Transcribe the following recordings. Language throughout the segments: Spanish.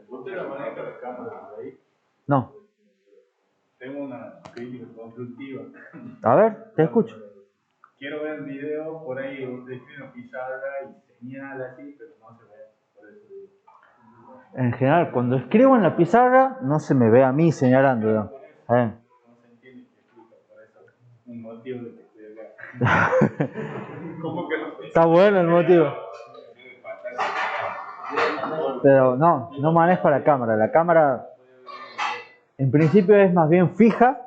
¿Usted la maneja la cámara de ahí? No. Tengo una crítica constructiva. A ver, te escucho. Quiero ver el video, por ahí usted escribe una pizarra y señala así, pero no se ve. Por eso digo. En general, cuando escribo en la pizarra, no se me ve a mí señalando. ¿No? No se entiende que explica, por eso un motivo de que estoy acá. ¿Cómo que no? Está bueno el motivo. Pero no manejo la cámara. La cámara, en principio, es más bien fija.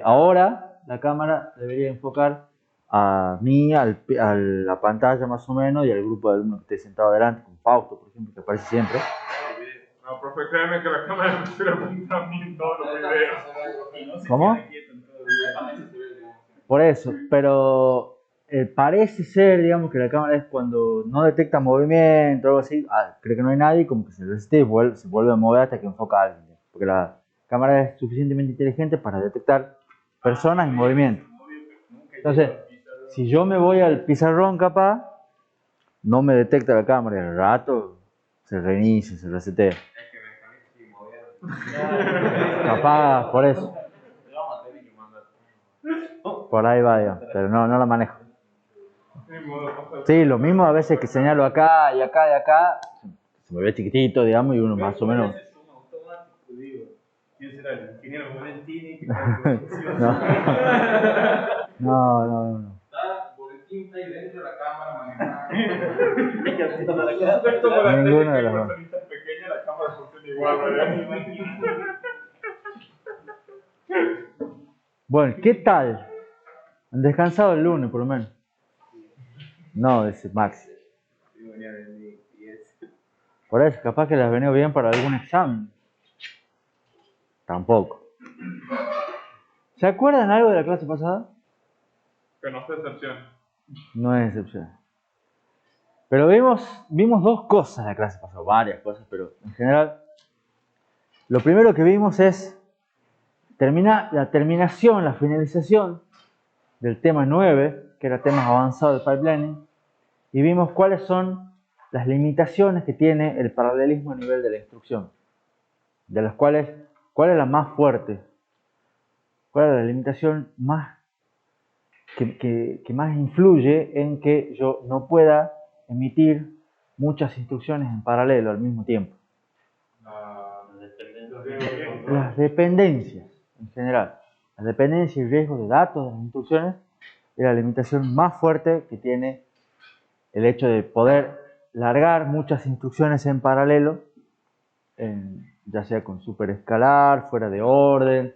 Ahora la cámara debería enfocar a mí, a la pantalla más o menos, y al grupo de alumnos que esté sentado adelante, con Fausto, por ejemplo, que aparece siempre. No, profe, créeme que la cámara no se apunta a mí en todos los videos. ¿Cómo? Por eso, pero parece ser, digamos, que la cámara es cuando no detecta movimiento o algo así, cree que no hay nadie, como que se resiste y se vuelve a mover hasta que enfoca a alguien. Porque la cámara es suficientemente inteligente para detectar personas en movimiento. Entonces, si yo me voy al pizarrón capaz, no me detecta la cámara y al rato se reinicia, se resetea. Capaz, por eso. Por ahí va, digamos, pero no la manejo. Sí, lo mismo a veces que señalo acá y acá y acá, se me ve chiquitito, digamos, y uno más o menos. ¿Quién será el ingeniero Valentini? No. Boletín está ahí dentro de la cámara manejando. Ninguno de los dos. Pequeña, la cámara funciona igual, ¿verdad? Bueno, ¿qué tal? Han descansado el lunes, por lo menos. No, dice Maxi. Por eso, capaz que les ha venido bien para algún examen. Tampoco. ¿Se acuerdan algo de la clase pasada? Que no es excepción. No es excepción. Pero vimos dos cosas en la clase pasada, varias cosas, pero en general, lo primero que vimos es la terminación, la finalización del tema 9, que era temas avanzados del pipelining, y vimos cuáles son las limitaciones que tiene el paralelismo a nivel de la instrucción, de las cuales, ¿cuál es la más fuerte? ¿Cuál es la limitación más que más influye en que yo no pueda emitir muchas instrucciones en paralelo al mismo tiempo? Las dependencias en general. Las dependencias y riesgos de datos de las instrucciones es la limitación más fuerte que tiene el hecho de poder largar muchas instrucciones en paralelo, ya sea con superescalar, fuera de orden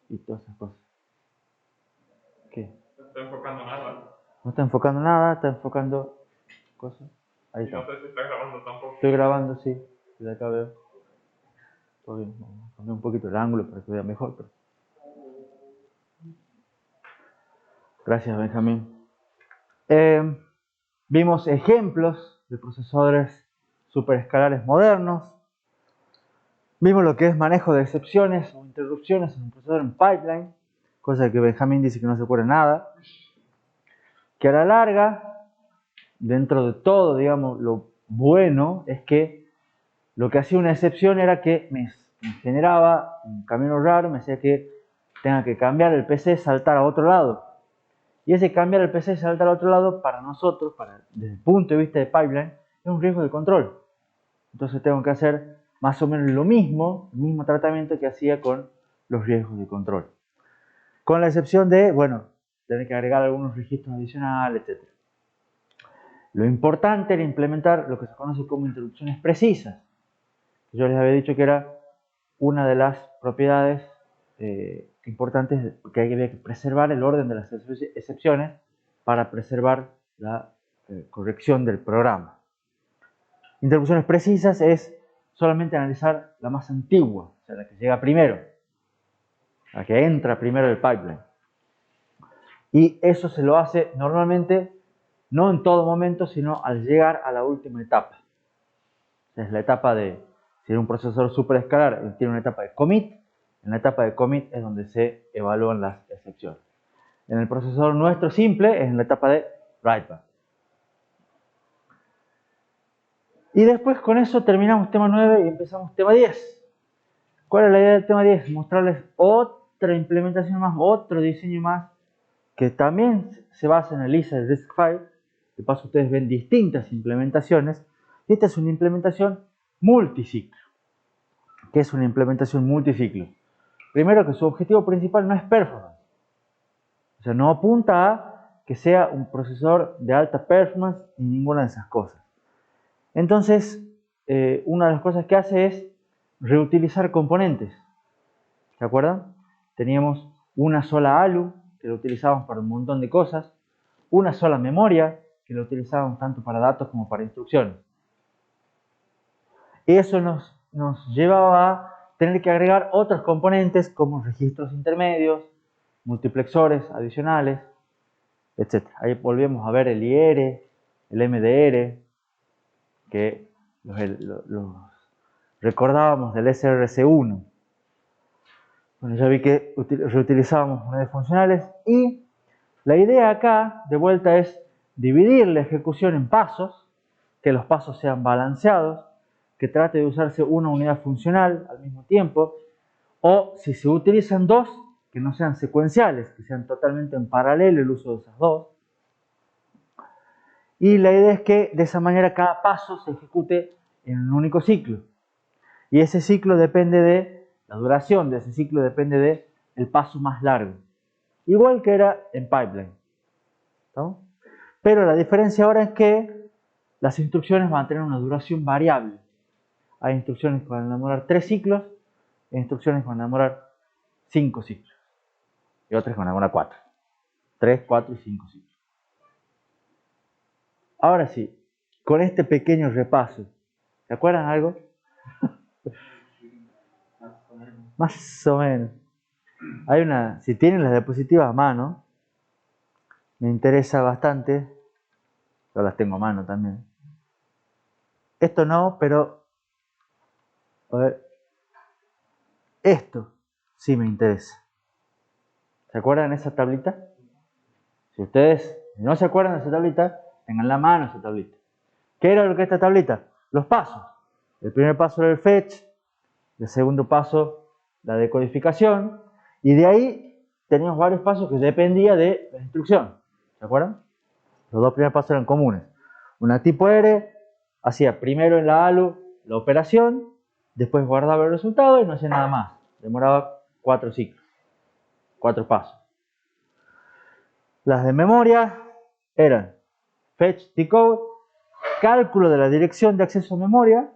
y todas esas cosas. ¿Qué? No está enfocando nada. No está enfocando nada, está enfocando cosas. Ahí está. No sé si está grabando tampoco. Estoy grabando, sí. Desde acá veo. Todo bien. Vamos a cambiar un poquito el ángulo para que vea mejor. Pero... Gracias, Benjamín. Vimos ejemplos de procesadores superescalares modernos. Vimos lo que es manejo de excepciones o interrupciones en un procesador en pipeline, cosa que Benjamín dice que no se acuerda nada. Que a la larga, dentro de todo, digamos, lo bueno es que lo que hacía una excepción era que me generaba un camino raro, me hacía que tenga que cambiar el PC, saltar a otro lado. Y ese cambiar el PC y saltar a otro lado, para nosotros, desde el punto de vista de pipeline, es un riesgo de control. Entonces tengo que hacer más o menos lo mismo, el mismo tratamiento que hacía con los riesgos de control. Con la excepción de, bueno, tener que agregar algunos registros adicionales, etc. Lo importante era implementar lo que se conoce como interrupciones precisas. Yo les había dicho que era una de las propiedades importantes, que había que preservar el orden de las excepciones para preservar la corrección del programa. Interrupciones precisas es solamente analizar la más antigua, o sea, la que llega primero, la que entra primero del pipeline. Y eso se lo hace normalmente, no en todo momento, sino al llegar a la última etapa. Es la etapa de, si era un procesador superescalar, tiene una etapa de commit. En la etapa de commit es donde se evalúan las excepciones. En el procesador nuestro simple es en la etapa de write back. Y después con eso terminamos tema 9 y empezamos tema 10. ¿Cuál es la idea del tema 10? Mostrarles otra implementación más, otro diseño más, que también se basa en el ISA de RISC-V. De paso ustedes ven distintas implementaciones. Y esta es una implementación multiciclo. ¿Qué es una implementación multiciclo? Primero, que su objetivo principal no es performance. O sea, no apunta a que sea un procesador de alta performance ni ninguna de esas cosas. Entonces, una de las cosas que hace es reutilizar componentes. ¿Se acuerdan? Teníamos una sola ALU, que lo utilizábamos para un montón de cosas. Una sola memoria, que lo utilizábamos tanto para datos como para instrucciones. Y eso nos llevaba a tener que agregar otros componentes como registros intermedios, multiplexores adicionales, etc. Ahí volvemos a ver el IR, el MDR, que los recordábamos del SRC1. Bueno, ya vi que reutilizábamos unidades funcionales y la idea acá, de vuelta, es dividir la ejecución en pasos, que los pasos sean balanceados, que trate de usarse una unidad funcional al mismo tiempo, o si se utilizan dos, que no sean secuenciales, que sean totalmente en paralelo el uso de esas dos. Y la idea es que de esa manera cada paso se ejecute en un único ciclo. Y ese ciclo depende de, la duración de ese ciclo depende de el paso más largo. Igual que era en pipeline. ¿No? Pero la diferencia ahora es que las instrucciones van a tener una duración variable. Hay instrucciones que van a demorar 3 ciclos e instrucciones que van a demorar 5 ciclos. Y otras que van a demorar 4. 3, 4 y 5 ciclos. Ahora sí, con este pequeño repaso, ¿se acuerdan algo? Más o menos. Hay una, si tienen las diapositivas a mano, me interesa bastante. Yo las tengo a mano también. Esto no, pero a ver, esto sí me interesa. ¿Se acuerdan de esa tablita? Si ustedes no se acuerdan de esa tablita, tengan la mano esa tablita. ¿Qué era lo que es esta tablita? Los pasos. El primer paso era el fetch, el segundo paso la decodificación, y de ahí teníamos varios pasos que dependían de la instrucción. ¿Se acuerdan? Los dos primeros pasos eran comunes. Una tipo R hacía primero en la ALU la operación, después guardaba el resultado y no hacía nada más. Demoraba 4 ciclos, 4 pasos. Las de memoria eran fetch, decode, cálculo de la dirección de acceso a memoria,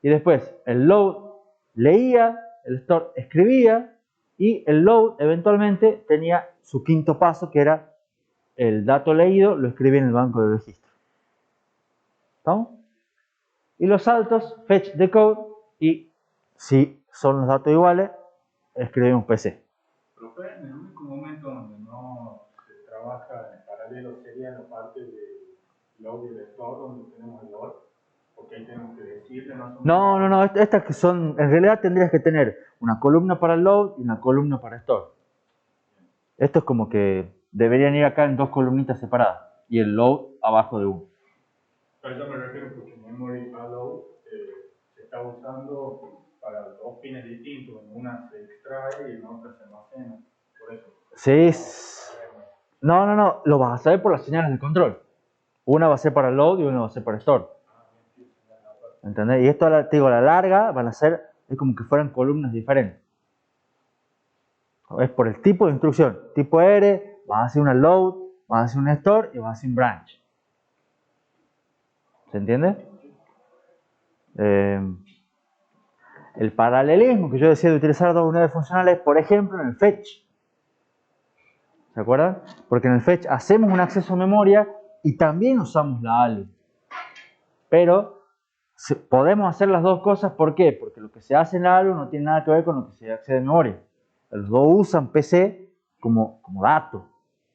y después el load leía, el store escribía, y el load eventualmente tenía su quinto paso, que era el dato leído, lo escribía en el banco de registro. ¿Estamos? Y los saltos, fetch, decode, y si son los datos iguales, escribimos PC. Profe, en el único momento donde no se trabaja en paralelo sería la parte de load y de store, donde tenemos el load, porque ahí tenemos que decirle más o menos. No, estas que son, en realidad tendrías que tener una columna para el load y una columna para store. Esto es como que deberían ir acá en dos columnitas separadas y el load abajo de uno. A eso me refiero porque memory allow se está usando para dos fines distintos. En una se extrae y en otra se almacena. Por eso. Sí. No, lo vas a saber por las señales de control. Una va a ser para load y una va a ser para store. ¿Entendés? Y esto, te digo, a la larga van a ser, es como que fueran columnas diferentes. Es por el tipo de instrucción. Tipo R, vas a hacer una load, vas a hacer una store y vas a hacer un branch. ¿Se entiende? El paralelismo que yo decía de utilizar dos unidades funcionales, por ejemplo, en el fetch. ¿Se acuerdan? Porque en el fetch hacemos un acceso a memoria y también usamos la ALU. Pero podemos hacer las dos cosas, ¿por qué? Porque lo que se hace en la ALU no tiene nada que ver con lo que se accede a memoria. Los dos usan PC como dato.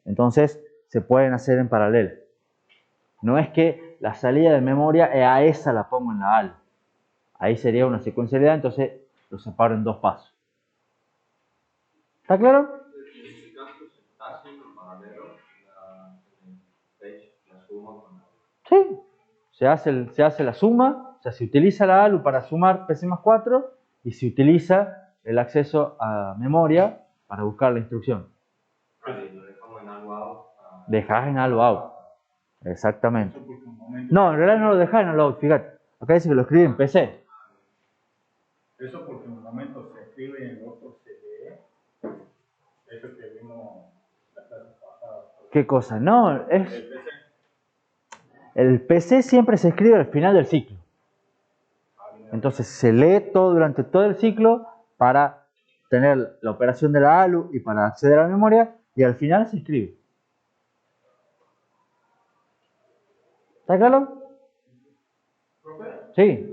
Entonces, se pueden hacer en paralelo. No es que la salida de memoria a esa la pongo en la ALU. Ahí sería una secuencialidad, entonces lo separo en dos pasos. ¿Está claro? En este caso se está haciendo en paralelo la suma con la... se hace la suma, o sea, se utiliza la ALU para sumar PC más 4 y se utiliza el acceso a memoria para buscar la instrucción. Vale, lo dejamos en algo out. Dejás en ALU out. Exactamente. Eso porque un momento. No, en realidad no lo dejás en ALU out, fíjate. Acá dice que lo escribe en PC. Eso porque en un momento se escribe y en el otro se lee. Eso que vimos la clase pasada. ¿Qué cosa? No, El PC. el PC siempre se escribe al final del ciclo. Entonces se lee todo durante todo el ciclo para tener la operación de la ALU y para acceder a la memoria y al final se escribe. ¿Está claro? Profe, Sí,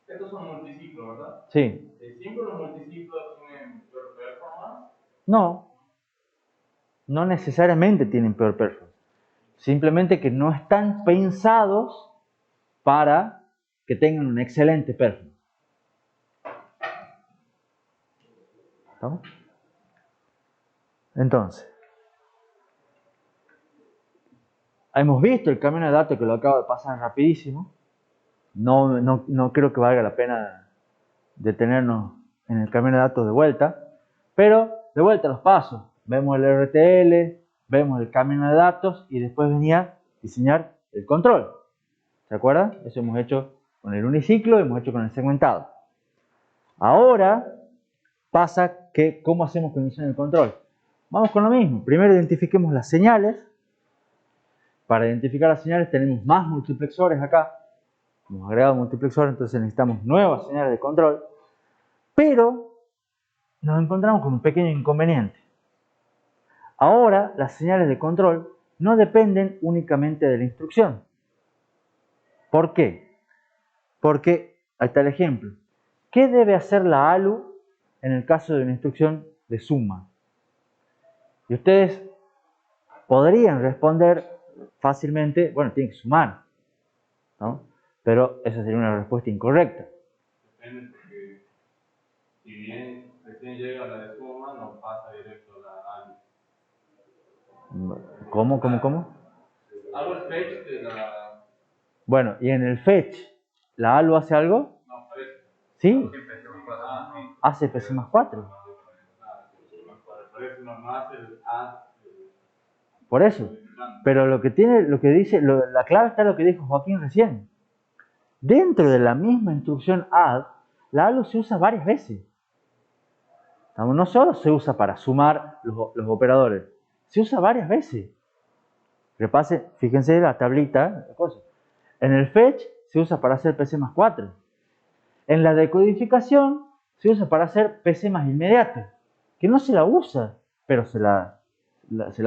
estos son multiciclos, ¿verdad? sí. ¿Siempre los multiciclos tienen peor performance? No, no necesariamente tienen peor performance. Simplemente que no están pensados para que tengan un excelente performance. ¿Estamos? Entonces, hemos visto el camino de datos que lo acabo de pasar rapidísimo. No creo que valga la pena detenernos en el camino de datos de vuelta. Pero de vuelta los pasos. Vemos el RTL, vemos el camino de datos y después venía diseñar el control. ¿Se acuerdan? Eso hemos hecho con el uniciclo y hemos hecho con el segmentado. Ahora pasa que, ¿cómo hacemos con el diseño del control? Vamos con lo mismo. Primero identifiquemos las señales. Para identificar las señales tenemos más multiplexores acá. Hemos agregado multiplexores, entonces necesitamos nuevas señales de control. Pero nos encontramos con un pequeño inconveniente. Ahora las señales de control no dependen únicamente de la instrucción. ¿Por qué? Porque, ahí está el ejemplo. ¿Qué debe hacer la ALU en el caso de una instrucción de suma? Y ustedes podrían responder fácilmente, bueno, tiene que sumar, ¿no? Pero esa sería una respuesta incorrecta. Depende porque si bien recién llega la de suma, no pasa directo a la ALU. ¿Cómo? Hago el fetch de la... Bueno, y en el fetch, ¿la ALU hace algo? No, parece. Sí, Ah, sí. hace PC más 4. Parece nomás el add. Por eso. Pero lo que dice, la clave está en lo que dijo Joaquín recién. Dentro de la misma instrucción add, la ALU se usa varias veces. No solo se usa para sumar los operadores, se usa varias veces. Repase, fíjense la tablita. En el fetch se usa para hacer PC más 4. En la decodificación se usa para hacer PC más inmediato. Que no se la usa, pero se la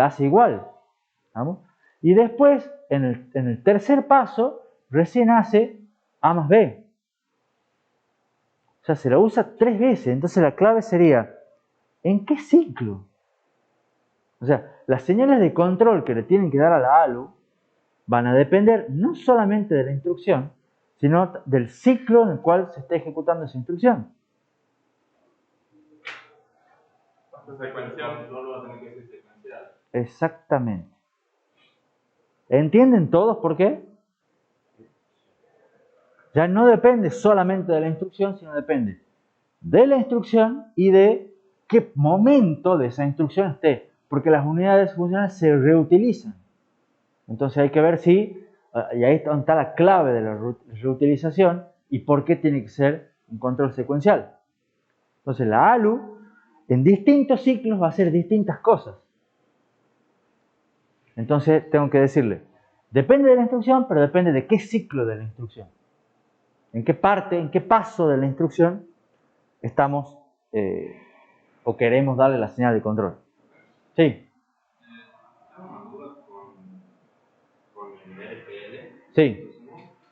hace igual. ¿Vamos? Y después, en el tercer paso, recién hace A más B. O sea, se la usa 3 veces. Entonces la clave sería, ¿en qué ciclo? O sea, las señales de control que le tienen que dar a la ALU van a depender no solamente de la instrucción, sino del ciclo en el cual se está ejecutando esa instrucción. Esta secuencial no lo va a tener que ser secuencial. Exactamente. ¿Entienden todos por qué? Ya no depende solamente de la instrucción, sino depende de la instrucción y de qué momento de esa instrucción esté. Porque las unidades funcionales se reutilizan. Entonces hay que ver si, y ahí está la clave de la reutilización y por qué tiene que ser un control secuencial. Entonces la ALU en distintos ciclos va a hacer distintas cosas. Entonces tengo que decirle, depende de la instrucción, pero depende de qué ciclo de la instrucción. En qué parte, en qué paso de la instrucción estamos o queremos darle la señal de control. Sí. Tengo una duda con el RTL. Sí.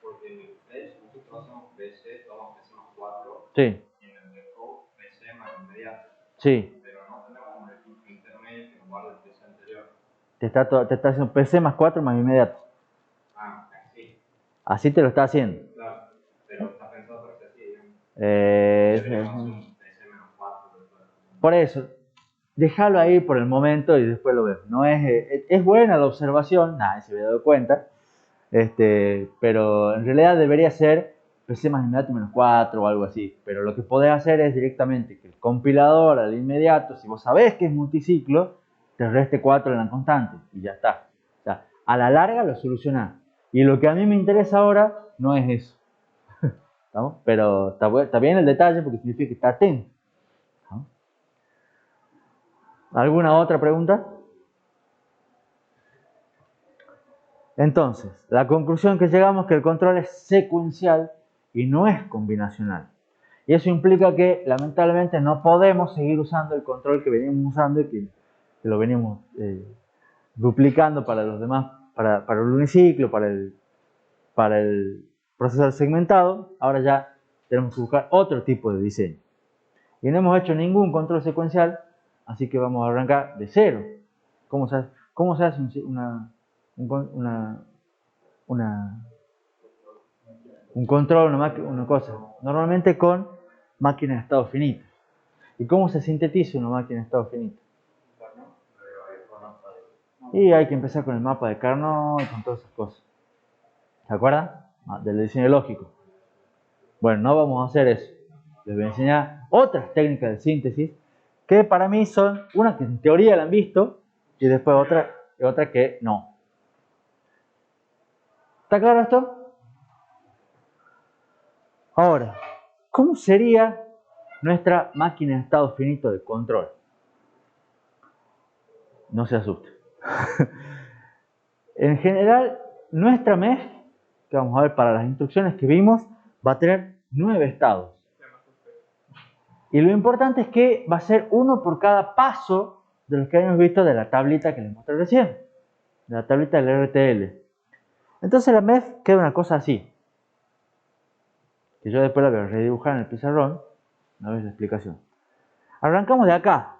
Porque en el fetch nosotros hacemos PC, tomamos PC más 4. Sí. Y en el decode PC más inmediato. Sí. Pero no tenemos un registro intermedio que nos guarde el PC anterior. Te está haciendo PC más 4 más inmediato. Ah, así. Así te lo está haciendo. Claro. Pero está pensado para que así, digamos. Eh, Un PC menos 4 después. por eso, déjalo ahí por el momento y después lo vemos. No es buena la observación, nadie se había dado cuenta, Pero en realidad debería ser PC más inmediato menos 4 o algo así. Pero lo que podés hacer es directamente que el compilador al inmediato, si vos sabés que es multiciclo, te reste 4 en la constante y ya está. O sea, a la larga lo solucionás. Y lo que a mí me interesa ahora no es eso. ¿Estamos? Pero está bien el detalle porque significa que está atento. ¿No? ¿Alguna otra pregunta? Entonces, la conclusión que llegamos es que el control es secuencial y no es combinacional. Y eso implica que, lamentablemente, no podemos seguir usando el control que veníamos usando y que lo venimos duplicando para los demás, para el uniciclo, para el procesador segmentado. Ahora ya tenemos que buscar otro tipo de diseño. Y no hemos hecho ningún control secuencial, así que vamos a arrancar de cero. ¿Cómo se hace un control, una cosa? Normalmente con máquinas de estado finito. ¿Y cómo se sintetiza una máquina de estado finito? Y hay que empezar con el mapa de Carnot y con todas esas cosas. ¿Se acuerdan? Del diseño lógico. Bueno, no vamos a hacer eso. Les voy a enseñar otras técnicas de síntesis que para mí son una que en teoría la han visto y después otra que no. ¿Está claro esto? Ahora, ¿cómo sería nuestra máquina de estado finito de control? No se asusten. En general, nuestra MEF, que vamos a ver para las instrucciones que vimos, va a tener 9 estados. Y lo importante es que va a ser uno por cada paso de los que habíamos visto de la tablita que les mostré recién, de la tablita del RTL. Entonces la MEF queda una cosa así, que yo después la voy a redibujar en el pizarrón, una vez la explicación. Arrancamos de acá,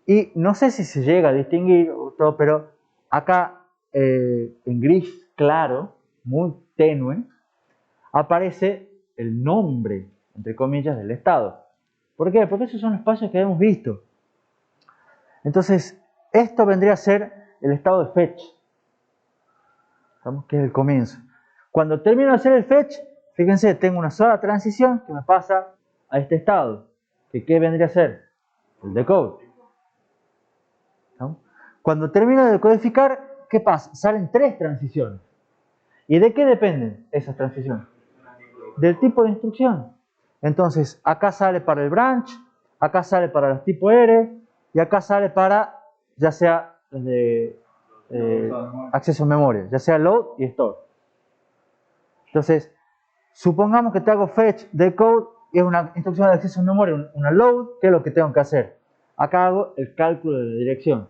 y no sé si se llega a distinguir todo, pero acá en gris claro, muy tenue, aparece el nombre, entre comillas, del estado. ¿Por qué? Porque esos son los pasos que hemos visto. Entonces, esto vendría a ser el estado de fetch. ¿Sabemos? Que es el comienzo. Cuando termino de hacer el fetch, fíjense, tengo una sola transición que me pasa a este estado. ¿Qué vendría a ser? El decode. ¿No? Cuando termino de decodificar, ¿qué pasa? Salen 3 transiciones. ¿Y de qué dependen esas transiciones? Del tipo de instrucción. Entonces, acá sale para el branch, acá sale para los tipo R, y acá sale para, ya sea de acceso a memoria, ya sea load y store. Entonces, supongamos que te hago fetch, decode, y es una instrucción de acceso a memoria, una load, ¿qué es lo que tengo que hacer? Acá hago el cálculo de la dirección.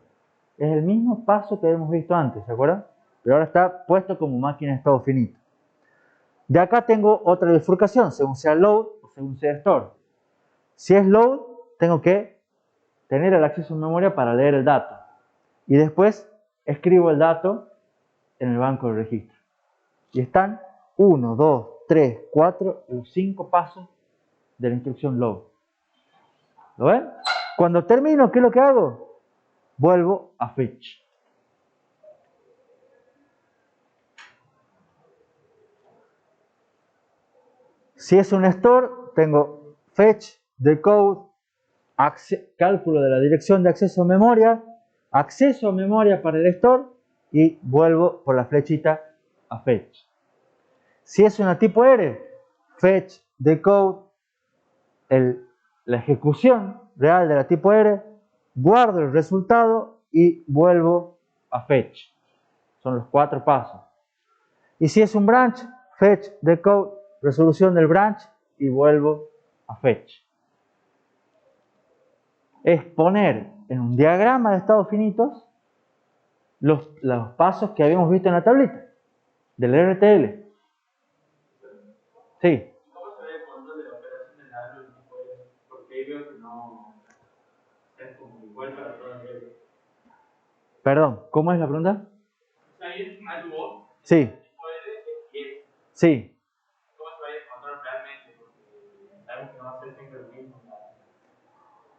Es el mismo paso que hemos visto antes, ¿se acuerdan? Pero ahora está puesto como máquina de estado finito. De acá tengo otra bifurcación, según sea load o según sea store. Si es load, tengo que tener el acceso a memoria para leer el dato. Y después escribo el dato en el banco de registro. Y están 1, 2, 3, 4 y 5 pasos de la instrucción load. ¿Lo ven? Cuando termino, ¿qué es lo que hago? Vuelvo a fetch. Si es un store, tengo fetch, decode, cálculo de la dirección de acceso a memoria para el store y vuelvo por la flechita a fetch. Si es una tipo R, fetch, decode, la ejecución real de la tipo R, guardo el resultado y vuelvo a fetch. Son los 4 pasos. Y si es un branch, fetch, decode, resolución del branch y vuelvo a fetch. Es poner en un diagrama de estados finitos los pasos que habíamos visto en la tablita del RTL. Sí. ¿Cómo se ve el control de la operación del árbol tipo R? Porque ahí veo que no es como igual para todos los niveles. Perdón, ¿cómo es la pregunta? O sea, ahí es algo Sí. tipo R es 10. Sí. ¿Cómo se va a ir el control realmente? Porque sabemos que no va a ser siempre lo mismo.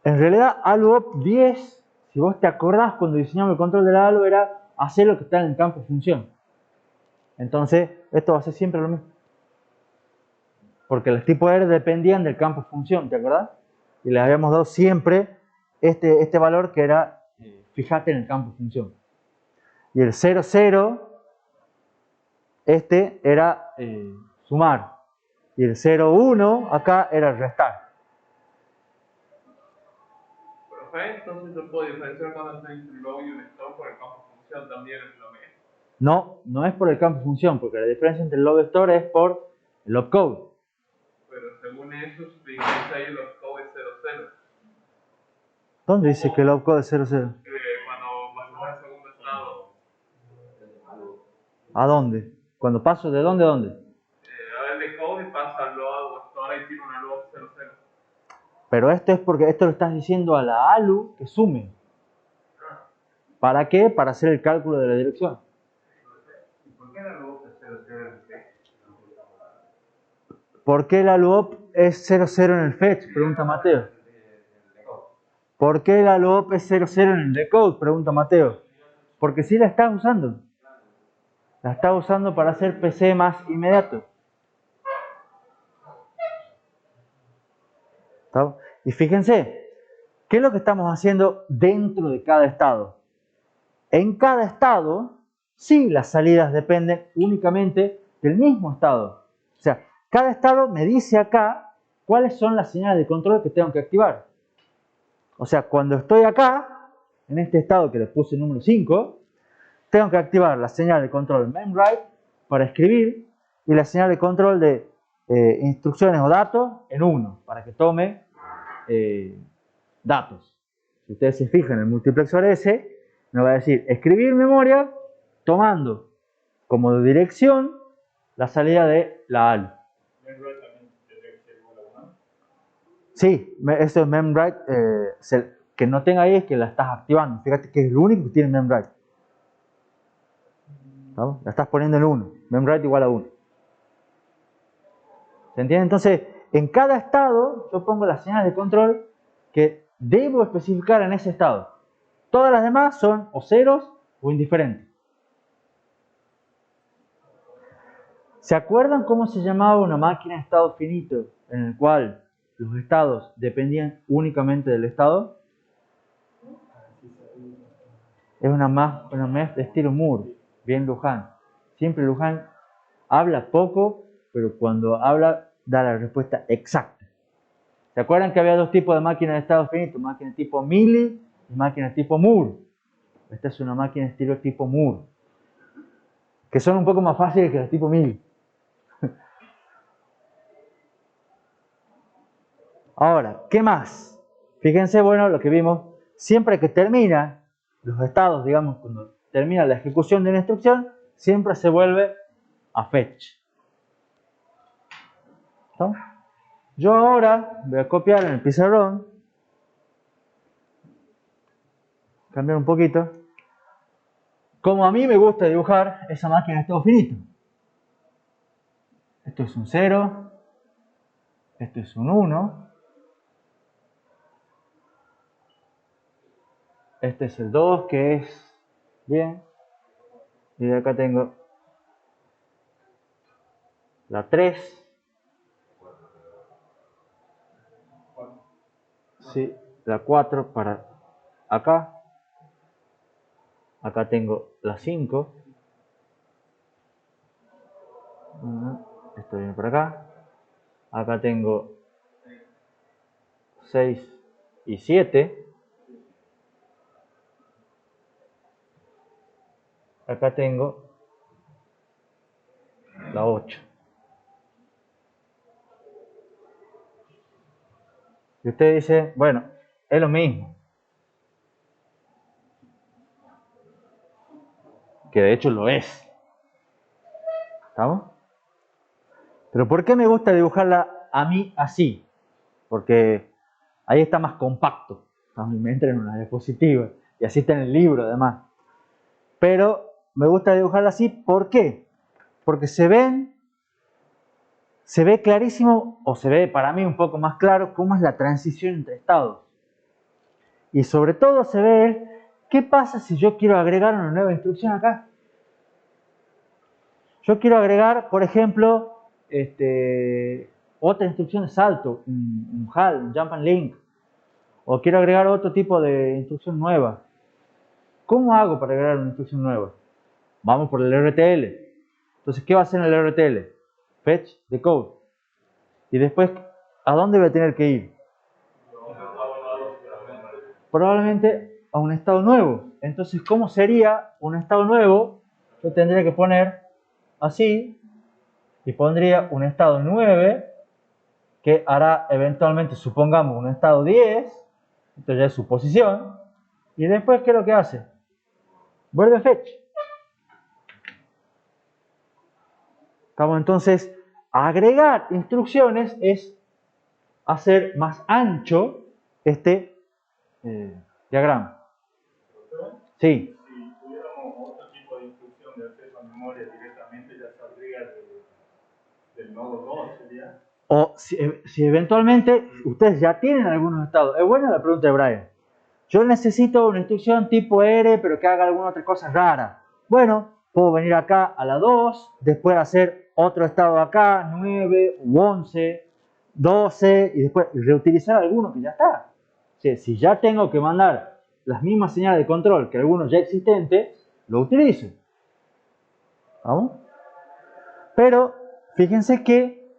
En realidad, ALUOP 10, si vos te acordás cuando diseñamos el control de la ALU, era hacer lo que está en el campo función. Entonces, esto va a ser siempre lo mismo. Porque los tipos R dependían del campo función, ¿te acordás? Y les habíamos dado siempre este valor que era, fíjate en el campo función. Y el 0, 0, este era sumar. Y el 0, 1, acá era restar. Profe, entonces yo puedo diferenciar cuando estoy entre un log y un store por el campo función también es lo mismo. No, no es por el campo función, porque la diferencia entre el log store es por el opcode. Pero según eso, dice ahí el opcode es 0, 0. ¿Dónde dice que el opcode es 0, 0? Cuando pasas al segundo estado, ¿A dónde? Cuando paso de dónde a dónde. a ver el decode pasa al log store y tiene una log 0, 0. Pero esto es porque esto lo estás diciendo a la ALU que sume. ¿Para qué? Para hacer el cálculo de la dirección. ¿Y por qué la luz es 0, 0 en C? ¿Por qué la LUOP es 0, 0 en el fetch? Pregunta Mateo. ¿Por qué la LUOP es 0, 0 en el decode? Pregunta Mateo. Porque sí la estás usando. La estás usando para hacer PC más inmediato. ¿Está? Y fíjense, ¿qué es lo que estamos haciendo dentro de cada estado? En cada estado, sí, las salidas dependen únicamente del mismo estado. O sea, cada estado me dice acá cuáles son las señales de control que tengo que activar. O sea, cuando estoy acá, en este estado que le puse número 5, tengo que activar la señal de control memWrite para escribir y la señal de control de instrucciones o datos en 1 para que tome datos. Si ustedes se fijan en el multiplexor S, me va a decir escribir memoria tomando como dirección la salida de la ALU. ¿Memwrite también tendría que ser igual a 1? Sí, eso es memWrite. Que no tenga ahí es que la estás activando. Fíjate que es lo único que tiene memWrite. ¿No? La estás poniendo en 1. Memwrite igual a 1. ¿Se entiende? Entonces, en cada estado yo pongo las señales de control que debo especificar en ese estado. Todas las demás son o ceros o indiferentes. ¿Se acuerdan cómo se llamaba una máquina de estado finito en el cual los estados dependían únicamente del estado? Es una MEF de estilo Moore, bien Luján. Siempre Luján habla poco, pero cuando habla da la respuesta exacta. ¿Se acuerdan que había dos tipos de máquinas de estado finito? Máquina tipo Mealy y máquina tipo Moore. Esta es una máquina de estilo tipo Moore, que son un poco más fáciles que las tipo Mealy. Ahora, ¿qué más? Fíjense, bueno, lo que vimos, siempre que termina los estados, digamos, cuando termina la ejecución de una instrucción, siempre se vuelve a fetch. ¿Está? Yo ahora voy a copiar en el pizarrón, cambiar un poquito, como a mí me gusta dibujar esa máquina de estado finito. Esto es un 0, esto es un 1, este es el 2 que es bien, y de acá tengo la 3, sí, la 4 para acá, acá tengo la 5, esto viene por acá tengo 6 y 7, acá tengo la 8. Y usted dice, bueno, es lo mismo. Que de hecho lo es. ¿Estamos? Pero ¿por qué me gusta dibujarla a mí así? Porque ahí está más compacto. Me entra en una diapositiva. Y así está en el libro además. Pero me gusta dibujarla así, ¿por qué? Porque se ve clarísimo, o se ve para mí un poco más claro, cómo es la transición entre estados. Y sobre todo se ve, ¿qué pasa si yo quiero agregar una nueva instrucción acá? Yo quiero agregar, por ejemplo, otra instrucción de salto, un HAL, un Jump and Link, o quiero agregar otro tipo de instrucción nueva. ¿Cómo hago para agregar una instrucción nueva? Vamos por el RTL. Entonces, ¿qué va a hacer en el RTL? Fetch the code. Y después, ¿a dónde voy a tener que ir? Probablemente a un estado nuevo. Entonces, ¿cómo sería un estado nuevo? Yo tendría que poner así y pondría un estado 9 que hará eventualmente, supongamos, un estado 10. Esto ya es su posición. Y después, ¿qué es lo que hace? Vuelve fetch. ¿Estamos? Entonces, agregar instrucciones es hacer más ancho este diagrama. Sí. Si tuviéramos otro tipo de instrucción de acceso a memoria directamente, ya saldría del nodo 2, ¿sería? O si eventualmente ustedes ya tienen algunos estados. Es buena la pregunta de Brian. Yo necesito una instrucción tipo R, pero que haga alguna otra cosa rara. Bueno, puedo venir acá a la 2, después hacer otro estado acá, 9 u 11, 12, y después reutilizar alguno que ya está. Si ya tengo que mandar las mismas señales de control que algunos ya existentes, lo utilizo. ¿Vamos? Pero fíjense que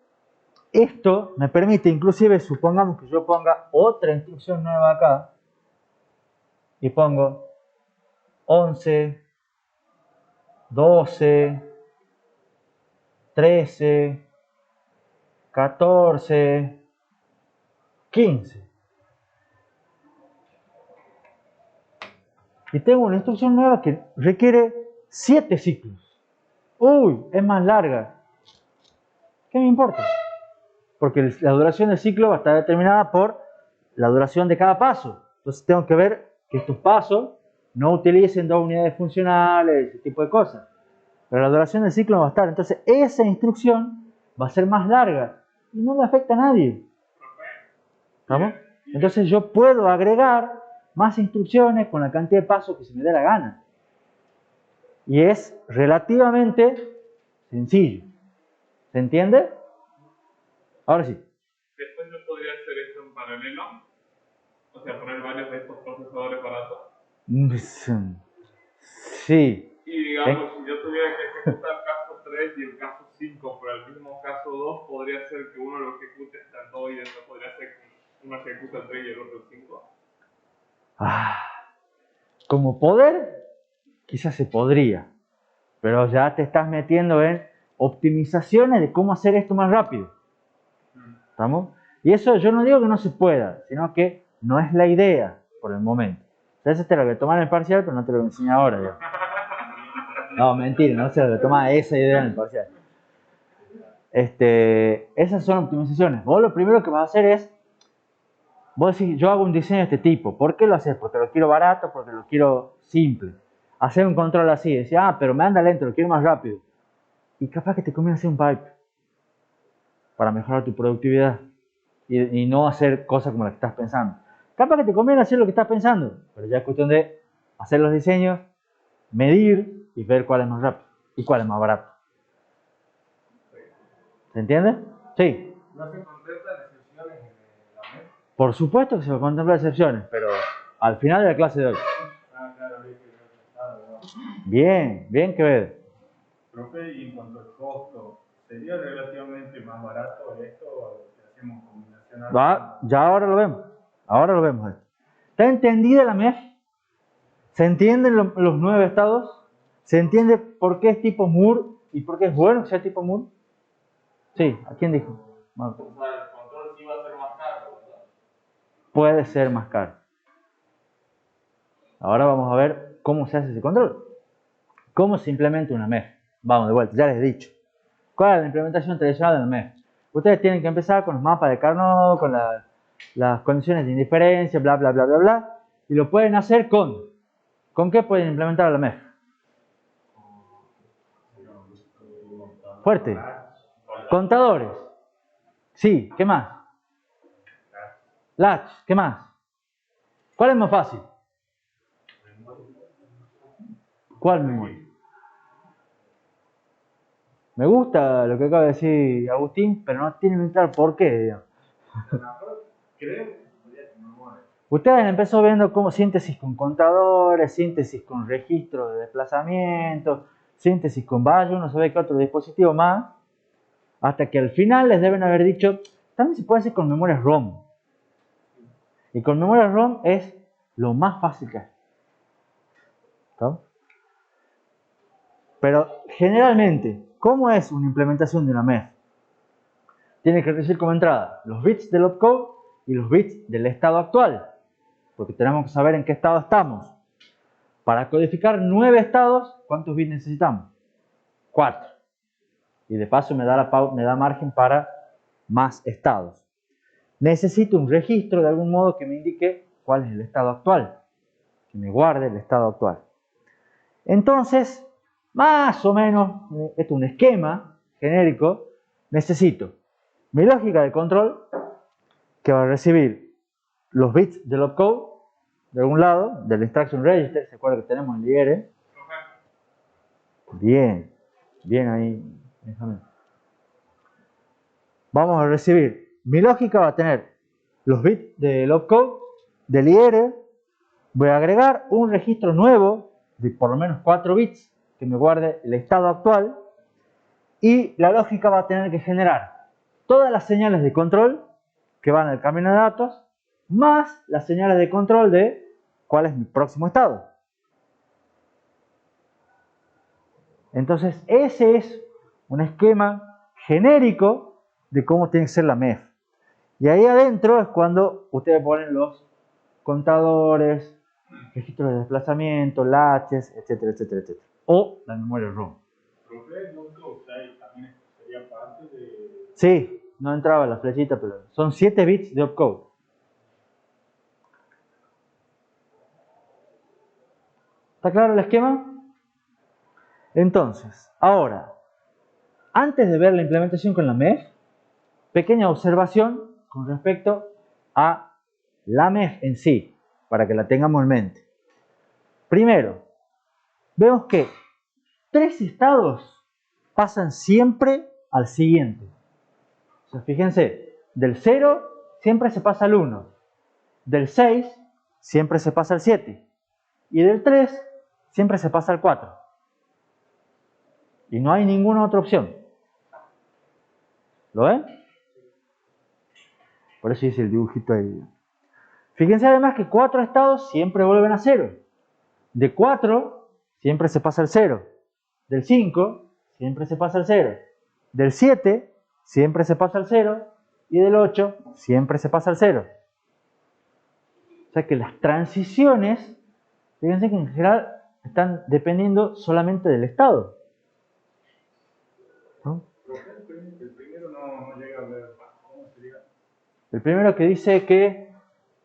esto me permite, inclusive, supongamos que yo ponga otra instrucción nueva acá y pongo 11, 12, 13, 14, 15. Y tengo una instrucción nueva que requiere 7 ciclos. Uy, es más larga. ¿Qué me importa? Porque la duración del ciclo va a estar determinada por la duración de cada paso. Entonces tengo que ver que estos pasos no utilicen 2 unidades funcionales, ese tipo de cosas. Pero la duración del ciclo no va a estar. Entonces esa instrucción va a ser más larga y no le afecta a nadie. ¿Estamos? Entonces yo puedo agregar más instrucciones con la cantidad de pasos que se me dé la gana. Y es relativamente sencillo. ¿Se entiende? Ahora sí. Después yo podría hacer esto en paralelo. O sea, poner varios de estos procesadores baratos. Sí. Y digamos, si yo tuviera que ejecutar el caso 3 y el caso 5, pero el mismo caso 2, podría ser que uno lo ejecute hasta el 2 y después podría ser que uno ejecuta el 3 y el otro el 5. Como poder, quizás se podría. Pero ya te estás metiendo en optimizaciones de cómo hacer esto más rápido. ¿Estamos? Y eso yo no digo que no se pueda, sino que no es la idea por el momento. O sea, eso te lo voy a tomar en el parcial, pero no te lo voy a enseñar ahora. Ya. No, mentira, no se lo voy a tomar esa idea en el parcial. Esas son optimizaciones. Vos lo primero que vas a hacer es, vos decís, yo hago un diseño de este tipo. ¿Por qué lo haces? Porque lo quiero barato, porque lo quiero simple. Hacer un control así, decir, pero me anda lento, lo quiero más rápido. Y capaz que te conviene hacer un pipe para mejorar tu productividad y no hacer cosas como las que estás pensando. Capaz que te conviene hacer lo que estás pensando, pero ya es cuestión de hacer los diseños, medir y ver cuál es más rápido y cuál es más barato. ¿Se entiende? Sí. ¿No se contemplan excepciones en la MEP? Por supuesto que se contemplan excepciones, pero al final de la clase de hoy. Claro, habría que ver pensado, ¿no? Bien, bien que ver. Profe, y en cuanto al costo, ¿sería relativamente más barato esto o lo que hacemos combinacional? Ya ahora lo vemos. Ahora lo vemos. ¿Está entendida la MEF? ¿Se entienden los 9 estados? ¿Se entiende por qué es tipo Moore y por qué es bueno que sea tipo Moore? Sí, ¿a quién dijo? Bueno, O sea, el control sí va a ser más caro, ¿verdad? puede ser más caro. Ahora vamos a ver cómo se hace ese control. ¿Cómo se implementa una MEF? Vamos, de vuelta, ya les he dicho. ¿Cuál es la implementación tradicional de la MEF? Ustedes tienen que empezar con los mapas de Carnot, con las condiciones de indiferencia, bla, bla, bla, bla, bla. Y lo pueden hacer con... ¿Con qué pueden implementar la MEF? Fuerte. Contadores. Sí, ¿qué más? Latch, ¿qué más? ¿Cuál es más fácil? ¿Cuál memoria? Me gusta lo que acaba de decir Agustín, pero no tiene muy claro por qué, digamos. Creo que se podría tener memoria. Ustedes empezó viendo como síntesis con contadores, síntesis con registro de desplazamiento, síntesis con value, no sabe qué otro dispositivo más, hasta que al final les deben haber dicho, también se puede hacer con memoria ROM. Y con memoria ROM es lo más fácil que hay. ¿Está? Pero generalmente, ¿cómo es una implementación de una MEF? Tiene que recibir como entrada los bits del opcode y los bits del estado actual, porque tenemos que saber en qué estado estamos. Para codificar 9 estados, ¿cuántos bits necesitamos? 4. Y de paso me da margen para más estados. Necesito un registro de algún modo que me indique cuál es el estado actual, que me guarde el estado actual. Entonces, más o menos, esto es un esquema genérico, necesito mi lógica de control, que va a recibir los bits del opcode, de algún lado, del instruction register, ¿se acuerda que tenemos el IR? Bien, bien ahí, déjame. Vamos a recibir, mi lógica va a tener los bits del opcode, del IR, voy a agregar un registro nuevo de por lo menos 4 bits que me guarde el estado actual y la lógica va a tener que generar todas las señales de control que van al camino de datos más las señales de control de cuál es mi próximo estado. Entonces ese es un esquema genérico de cómo tiene que ser la MEF. Y ahí adentro es cuando ustedes ponen los contadores, registros de desplazamiento, latches, etcétera, etcétera, etcétera. O la memoria ROM. Profe, no usted también sería parte de... Sí, no entraba la flechita, pero son 7 bits de opcode. ¿Está claro el esquema? Entonces, ahora, antes de ver la implementación con la MEF, pequeña observación con respecto a la MEF en sí, para que la tengamos en mente. Primero, vemos que 3 estados pasan siempre al siguiente. O sea, fíjense, del 0 siempre se pasa al 1, del 6 siempre se pasa al 7 y del 3 siempre se pasa al 4. Y no hay ninguna otra opción. ¿Lo ven? Por eso hice el dibujito ahí. Fíjense además que 4 estados siempre vuelven a 0. De 4 siempre se pasa al 0. Del 5 siempre se pasa al 0. Del 7 siempre se pasa al 0. Y del 8 siempre se pasa al 0. O sea que las transiciones, fíjense que en general están dependiendo solamente del estado. ¿No? El primero no llega a ver, ¿cómo sería? El primero que dice que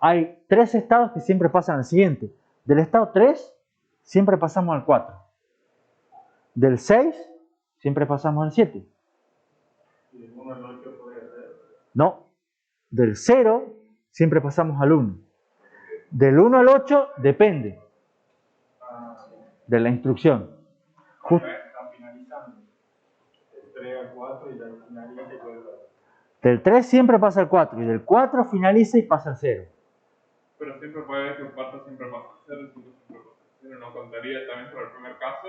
hay 3 estados que siempre pasan al siguiente. Del estado 3 siempre pasamos al 4. Del 6 siempre pasamos al 7. ¿Y del 1 al 8 podría ser? No. Del 0 siempre pasamos al 1. Del 1 al 8 depende de la instrucción. Están finalizando. El 3 al 4 y ya finaliza y vuelve. Del 3 siempre pasa al 4 y del 4 finaliza y pasa al 0. Pero siempre puede ver que el 4 siempre pasa a 0, el 5 siempre pasa a 0. ¿No contaría también por el primer caso?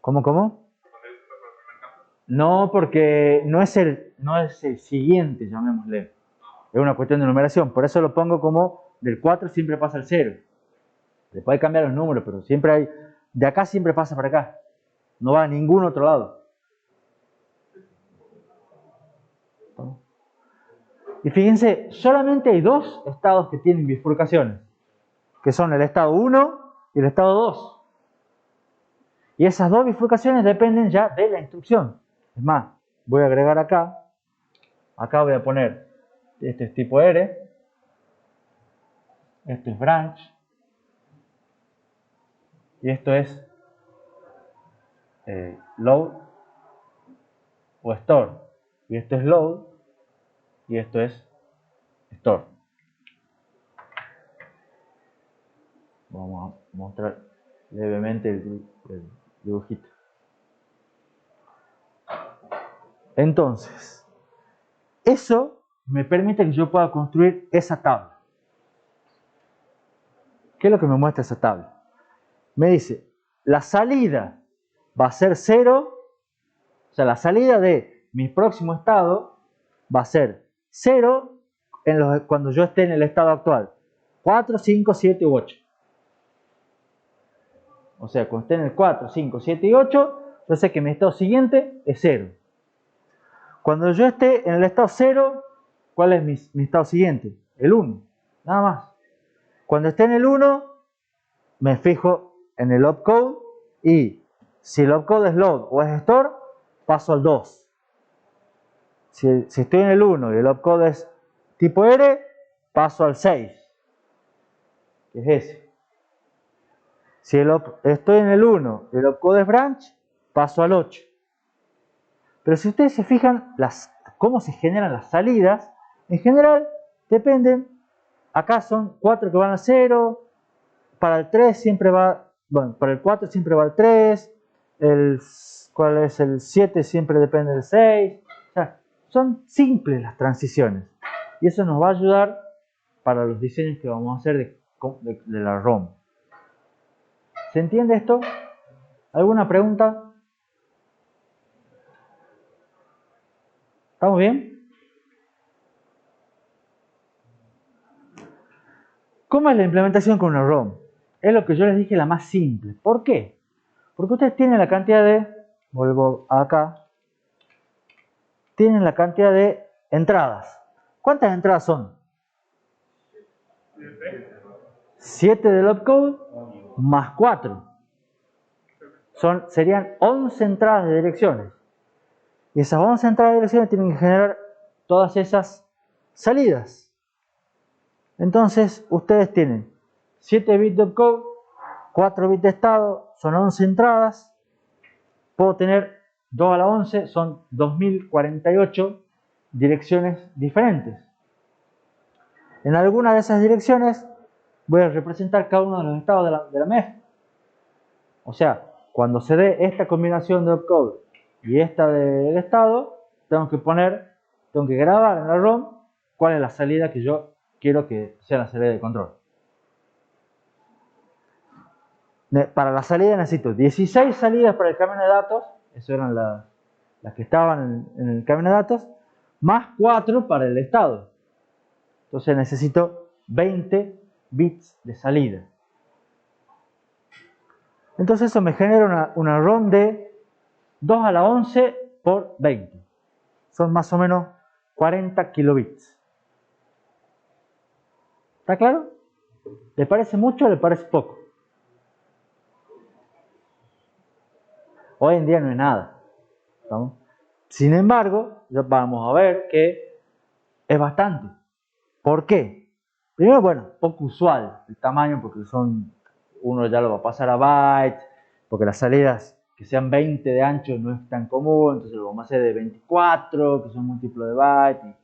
¿Cómo? ¿Contaría siempre por el primer caso? No, porque no es el siguiente, llamémosle. Es una cuestión de numeración. Por eso lo pongo como del 4 siempre pasa al 0. Le puede cambiar los números, pero siempre hay... De acá siempre pasa para acá. No va a ningún otro lado. Y fíjense, solamente hay 2 estados que tienen bifurcaciones. Que son el estado 1 y el estado 2. Y esas 2 bifurcaciones dependen ya de la instrucción. Es más, voy a agregar acá. Acá voy a poner, este es tipo R. Esto es branch. Y esto es load o store. Y esto es load. Y esto es store. Vamos a mostrar levemente el dibujito. Entonces, eso me permite que yo pueda construir esa tabla. ¿Qué es lo que me muestra esa tabla? Me dice, la salida va a ser 0, o sea, la salida de mi próximo estado va a ser 0 cuando yo esté en el estado actual. 4, 5, 7 u 8. O sea, cuando esté en el 4, 5, 7 y 8, yo sé que mi estado siguiente es 0. Cuando yo esté en el estado 0, ¿cuál es mi estado siguiente? El 1, nada más. Cuando esté en el 1, me fijo en el opcode y si el opcode es load o es store, paso al 2. Si estoy en el 1 y el opcode es tipo R, paso al 6, que es ese. Si estoy en el 1 y el opcode es branch, paso al 8. Pero si ustedes se fijan cómo se generan las salidas, en general dependen, acá son 4 que van a 0, para el 3 siempre va, bueno, para el 4 siempre va el 3, ¿cuál es el 7? Siempre depende del 6. O sea, son simples las transiciones. Y eso nos va a ayudar para los diseños que vamos a hacer de la ROM. ¿Se entiende esto? ¿Alguna pregunta? ¿Estamos bien? ¿Cómo es la implementación con una ROM? Es lo que yo les dije, la más simple. ¿Por qué? Porque ustedes tienen la cantidad de, vuelvo acá, tienen la cantidad de entradas. ¿Cuántas entradas son? 7 del opcode más 4. Serían 11 entradas de direcciones. Y esas 11 entradas de direcciones tienen que generar todas esas salidas. Entonces, ustedes tienen 7 bits de opcode, 4 bits de estado, son 11 entradas. Puedo tener 2 a la 11, son 2048 direcciones diferentes. En alguna de esas direcciones voy a representar cada uno de los estados de la MEF. O sea, cuando se dé esta combinación de opcode y esta del estado, tengo que grabar en la ROM cuál es la salida que yo quiero que sea la salida de control. Para la salida necesito 16 salidas para el camino de datos, esas eran las que estaban en el camino de datos, más 4 para el estado. Entonces necesito 20 bits de salida. Entonces eso me genera una ROM de 2 a la 11 por 20. Son más o menos 40 kilobits. ¿Está claro? ¿Le parece mucho o le parece poco? Hoy en día no es nada. ¿Estamos? Sin embargo, vamos a ver que es bastante. ¿Por qué? Primero, bueno, poco usual el tamaño, porque uno ya lo va a pasar a bytes, porque las salidas que sean 20 de ancho no es tan común, entonces lo vamos a hacer de 24, que son múltiplos de bytes, y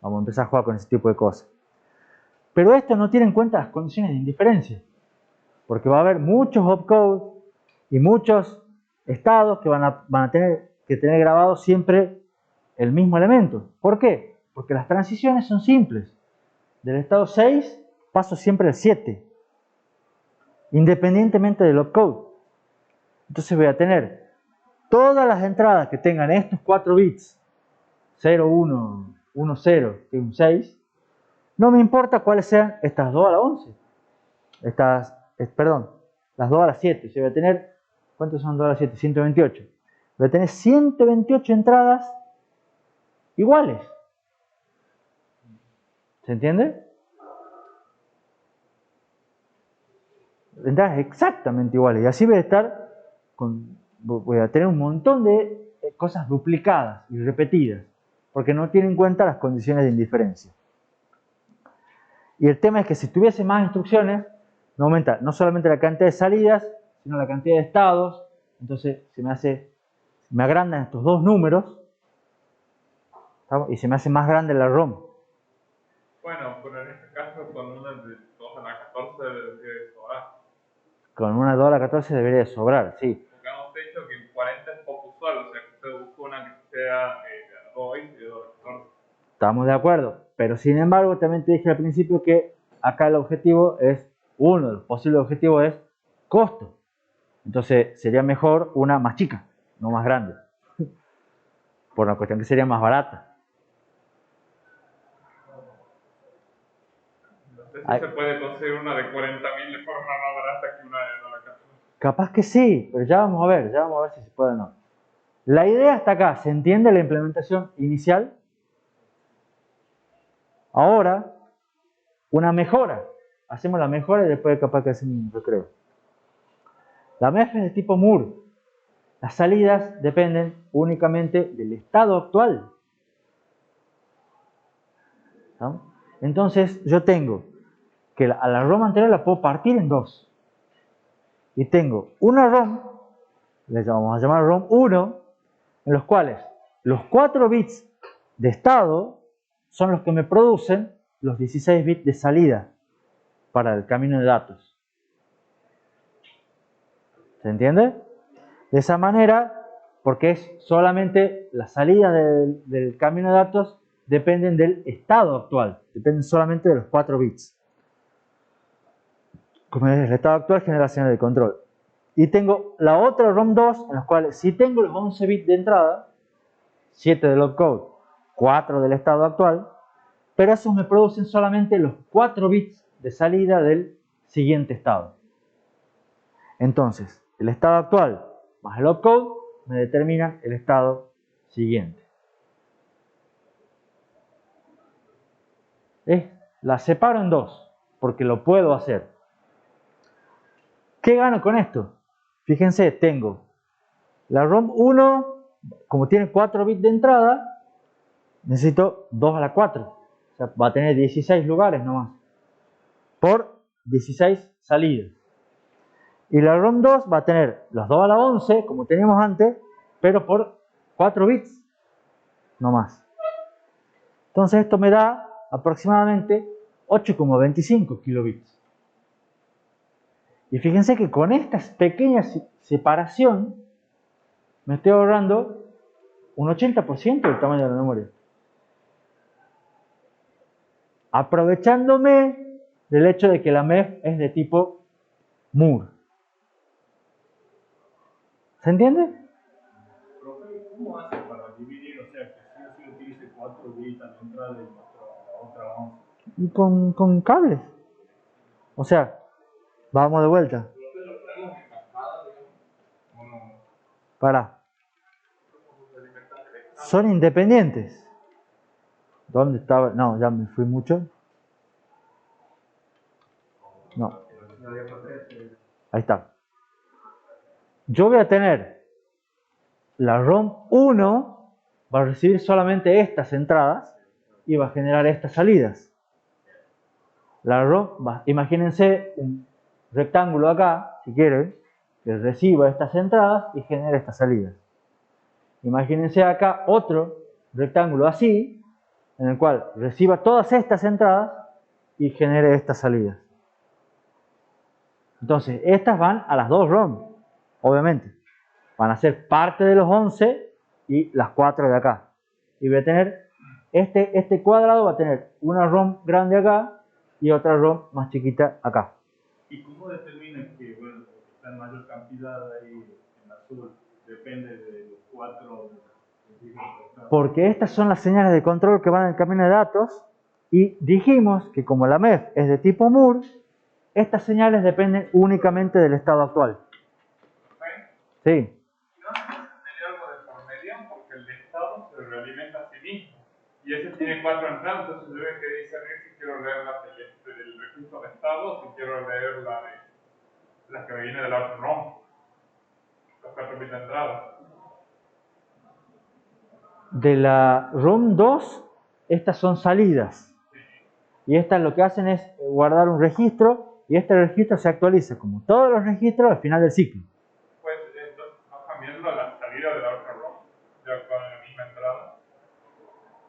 vamos a empezar a jugar con ese tipo de cosas. Pero esto no tiene en cuenta las condiciones de indiferencia, porque va a haber muchos opcodes y muchos estados que van a tener que tener grabado siempre el mismo elemento. ¿Por qué? Porque las transiciones son simples. Del estado 6 paso siempre al 7, independientemente del opcode. Entonces voy a tener todas las entradas que tengan estos 4 bits, 0, 1, 1, 0 y un 6, no me importa cuáles sean estas 2 a la 11, las 2 a la 7, voy a tener, ¿cuántos son 2 a la 7? 128. Voy a tener 128 entradas iguales. ¿Se entiende? Entradas exactamente iguales. Y así voy a tener un montón de cosas duplicadas y repetidas, porque no tienen en cuenta las condiciones de indiferencia. Y el tema es que si tuviese más instrucciones, me aumenta no solamente la cantidad de salidas, sino la cantidad de estados. Entonces me agrandan estos dos números, ¿estamos? Y se me hace más grande la ROM. Bueno, pero en este caso con una de 2 a la 14 debe sobrar. Con una 2 a la 14 debería de sobrar, sí. Porque hemos dicho que 40 es poco usual, o sea que usted busca una que sea tanto hoy y 2.14. Estamos de acuerdo. Pero sin embargo, también te dije al principio que acá el objetivo es, uno de los posibles objetivos es costo. Entonces sería mejor una más chica, no más grande. Por una cuestión que sería más barata. No sé si Ay. se puede conseguir una de 40.000 de forma más barata que una de 9.14. Capaz que sí, pero ya vamos a ver si se puede o no. La idea está acá, ¿se entiende la implementación inicial? Ahora, una mejora. Hacemos la mejora y después capaz que hacemos un recreo. La MEF es de tipo Moore. Las salidas dependen únicamente del estado actual. ¿No? Entonces, yo tengo que a la ROM anterior la puedo partir en dos. Y tengo una ROM, le vamos a llamar ROM 1, en los cuales los 4 bits de estado son los que me producen los 16 bits de salida para el camino de datos. ¿Se entiende? De esa manera, porque es solamente la salida del camino de datos dependen del estado actual, dependen solamente de los 4 bits. Como es el estado actual, genera señal de control. Y tengo la otra ROM 2, en las cuales si tengo los 11 bits de entrada, 7 del opcode, 4 del estado actual, pero esos me producen solamente los 4 bits de salida del siguiente estado. Entonces, el estado actual más el opcode me determina el estado siguiente. La separo en dos, porque lo puedo hacer. ¿Qué gano con esto? Fíjense, tengo la ROM 1, como tiene 4 bits de entrada, necesito 2 a la 4. O sea, va a tener 16 lugares nomás. Por 16 salidas. Y la ROM 2 va a tener los 2 a la 11, como teníamos antes, pero por 4 bits nomás. Entonces esto me da aproximadamente 8,25 kilobits. Y fíjense que con esta pequeña separación me estoy ahorrando un 80% del tamaño de la memoria. Aprovechándome del hecho de que la MEF es de tipo Moore. ¿Se entiende? Profe, ¿cómo hace para dividir? O sea, que sí o sí utilice 4 bits a la entrada y la otra 11. Y con cables. O sea, vamos de vuelta. Para. Son independientes. ¿Dónde estaba? No, ya me fui mucho. No. Ahí está. Yo voy a tener la ROM 1, va a recibir solamente estas entradas y va a generar estas salidas. La ROM, imagínense un rectángulo acá, si quieren, que reciba estas entradas y genere estas salidas. Imagínense acá otro rectángulo así, en el cual reciba todas estas entradas y genere estas salidas. Entonces, estas van a las dos ROM, obviamente. Van a ser parte de los 11 y las 4 de acá. Y voy a tener, este cuadrado va a tener una ROM grande acá y otra ROM más chiquita acá. ¿Y cómo determina que, bueno, está en mayor cantidad ahí en azul? Depende de los 4. Porque estas son las señales de control que van en el camino de datos y dijimos que como la MEF es de tipo Moore, estas señales dependen únicamente del estado actual. Sí. No sé si sería algo de por medio, porque el estado se realimenta a sí mismo. Y ese tiene 4 entradas, entonces yo tengo que discernir si quiero leer la del registro de estado o si quiero leer la que me viene de la ROM. Los 4 bits de entrada. De la ROM 2, estas son salidas. Y estas lo que hacen es guardar un registro y este registro se actualiza, como todos los registros, al final del ciclo. Pues entonces va cambiando la salida de la otra ROM, ya con la misma entrada.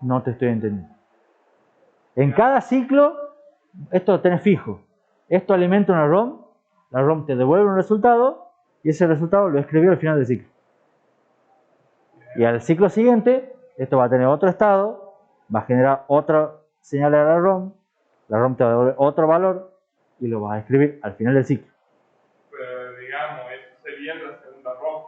No te estoy entendiendo. En cada ciclo, esto lo tenés fijo. Esto alimenta una ROM, la ROM te devuelve un resultado y ese resultado lo escribió al final del ciclo. Y al ciclo siguiente, esto va a tener otro estado, va a generar otra señal a la ROM te va a devolver otro valor y lo vas a escribir al final del ciclo. Pero digamos, eso sería en la segunda ROM,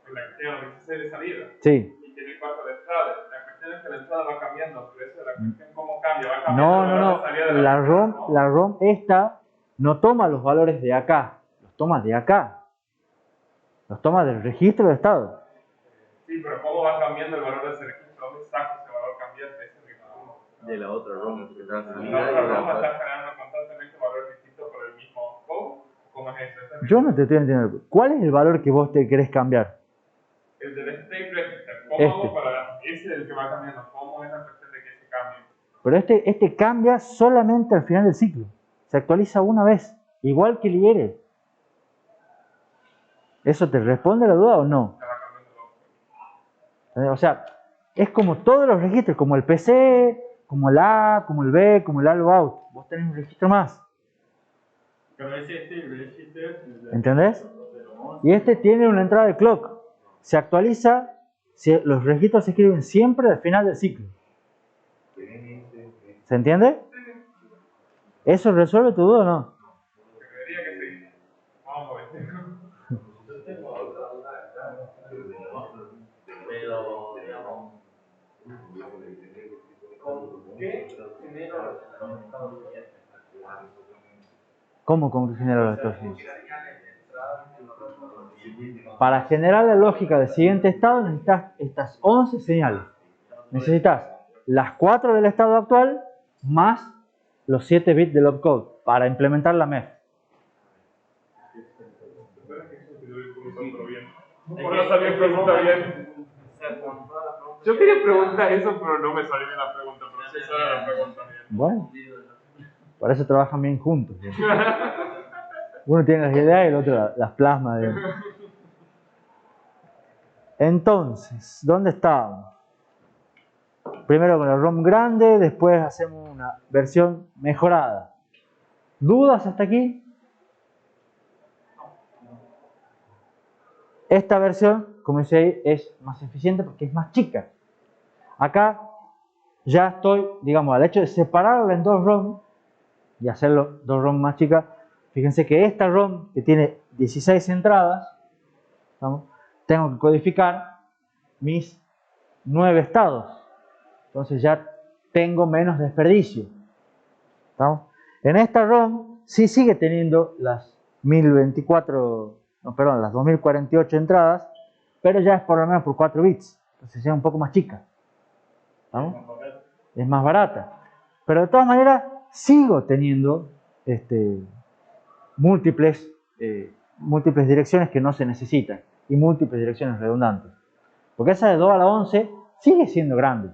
en la que tiene 16 de salida. Sí. Y tiene 4 de entrada. La cuestión es que la entrada va cambiando, pero eso es la cuestión cómo cambia. Va cambiando el valor de salida de La primera ROM, la ROM esta no toma los valores de acá, los toma de acá. Los toma del registro de estado. Sí, pero cómo va cambiando el valor de ese registro, ¿dónde saca ese valor cambiante? Ese es mi punto. De la otra ROM que está La salida otra y de ROM la está generando constantemente valores distintos por el mismo code. ¿Cómo es eso? Ese es Yo mi no te estoy entendiendo. ¿Cuál es el valor que vos te querés cambiar? El del state register, ¿cómo Este. hago para ese es el que va cambiando? ¿Cómo es la cuestión de que se cambie? Pero este cambia solamente al final del ciclo. Se actualiza una vez, igual que el IR. ¿Eso te responde la duda o no? Se va cambiando. O sea, es como todos los registros, como el PC, como el A, como el B, como el out. Vos tenés un registro más. Pero es este register. ¿Entendés? Y este tiene una entrada de clock. Se actualiza, los registros se escriben siempre al final del ciclo. ¿Se entiende? ¿Eso resuelve tu duda o no? Creería que sí. Vamos a ver. Pero, digamos, ¿con qué genera los estados siguientes? ¿Cómo con qué genera los estados? Para generar la lógica del siguiente estado necesitas estas 11 señales. Necesitas las 4 del estado actual más los 7 bits del opcode para implementar la MEF. Ahora salió pregunta bien. Yo quería preguntar eso, pero no me salió bien la pregunta. Pero sí sale la pregunta bien. Bueno, por eso trabajan bien juntos. Uno tiene las ideas y el otro las plasma. Entonces, ¿dónde estábamos? Primero con la ROM grande, después hacemos una versión mejorada. ¿Dudas hasta aquí? Esta versión, como dice ahí, es más eficiente porque es más chica. Acá ya estoy, digamos, al hecho de separarla en dos ROM y hacerlo dos ROM más chicas. Fíjense que esta ROM, que tiene 16 entradas, ¿vamos? Tengo que codificar mis 9 estados. Entonces ya tengo menos desperdicio. ¿Estamos? En esta ROM sí sigue teniendo las 2048 entradas, pero ya es por lo menos por 4 bits. Entonces ya es un poco más chica. ¿Estamos? Es más barata. Pero de todas maneras sigo teniendo múltiples direcciones que no se necesitan y múltiples direcciones redundantes. Porque esa de 2 a la 11 sigue siendo grande.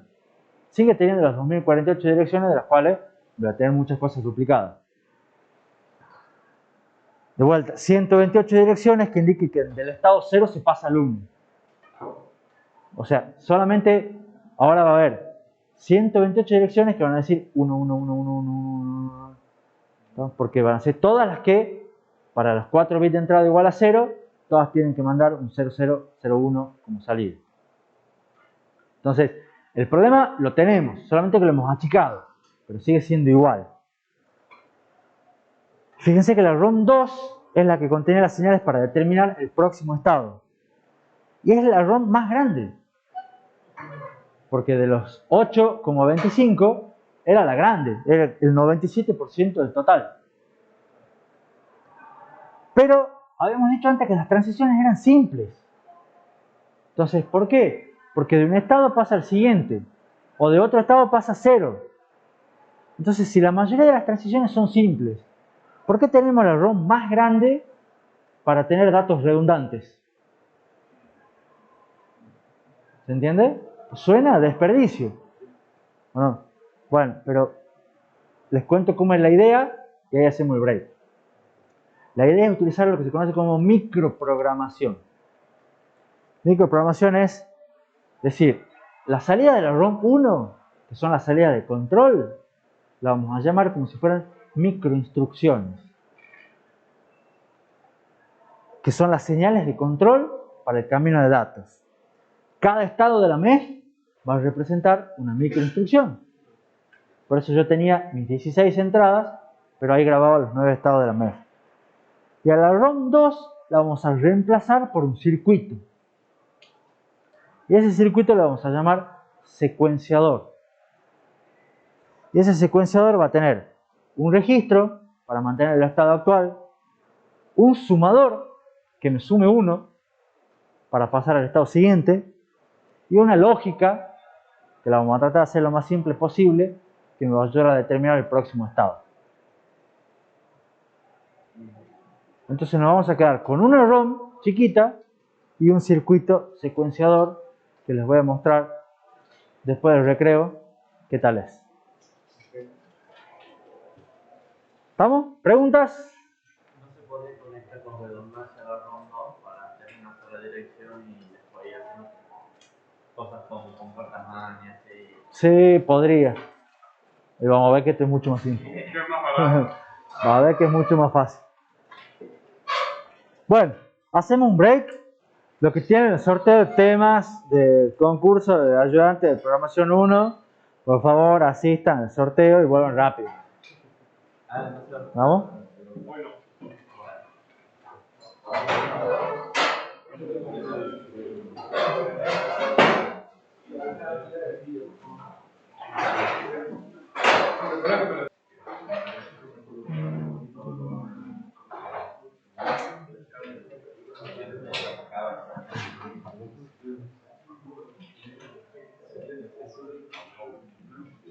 Sigue teniendo las 2048 direcciones, de las cuales voy a tener muchas cosas duplicadas. De vuelta, 128 direcciones que indiquen que del estado 0 se pasa al 1. O sea, solamente ahora va a haber 128 direcciones que van a decir 1, 1, 1, 1, 1, 1, 1. Porque van a ser todas las que, para los 4 bits de entrada igual a 0, todas tienen que mandar un 0001 como salida. Entonces, el problema lo tenemos, solamente que lo hemos achicado, pero sigue siendo igual. Fíjense que la ROM 2 es la que contiene las señales para determinar el próximo estado. Y es la ROM más grande. Porque de los 8,25 era la grande, era el 97% del total. Pero habíamos dicho antes que las transiciones eran simples. Entonces, ¿por qué? Porque de un estado pasa al siguiente, o de otro estado pasa a 0. Entonces, si la mayoría de las transiciones son simples, ¿por qué tenemos la ROM más grande para tener datos redundantes? ¿Se entiende? Suena a desperdicio. ¿O no? Bueno, pero les cuento cómo es la idea y ahí hacemos el break. La idea es utilizar lo que se conoce como microprogramación. Microprogramación es decir, la salida de la ROM 1, que son las salidas de control, la vamos a llamar como si fueran microinstrucciones, que son las señales de control para el camino de datos. Cada estado de la MEF va a representar una microinstrucción. Por eso yo tenía mis 16 entradas, pero ahí grababa los 9 estados de la mesa. Y a la ROM 2 la vamos a reemplazar por un circuito. Y ese circuito le vamos a llamar secuenciador. Y ese secuenciador va a tener un registro para mantener el estado actual, un sumador que me sume 1 para pasar al estado siguiente, y una lógica que la vamos a tratar de hacer lo más simple posible, que me va a ayudar a determinar el próximo estado. Entonces nos vamos a quedar con una ROM chiquita y un circuito secuenciador que les voy a mostrar después del recreo qué tal es. ¿Estamos? ¿Preguntas? No se puede conectar con redundancia a la ROM 2 para tener una sola dirección y después hacer cosas como compartas y así. Sí, podría. Y vamos a ver que esto es mucho más simple. ¿Qué es más barato? Vamos a ver que es mucho más fácil. Bueno, hacemos un break. Lo que tienen el sorteo de temas del concurso de ayudante de programación 1, por favor asistan al sorteo y vuelvan rápido. ¿Vamos? Bueno.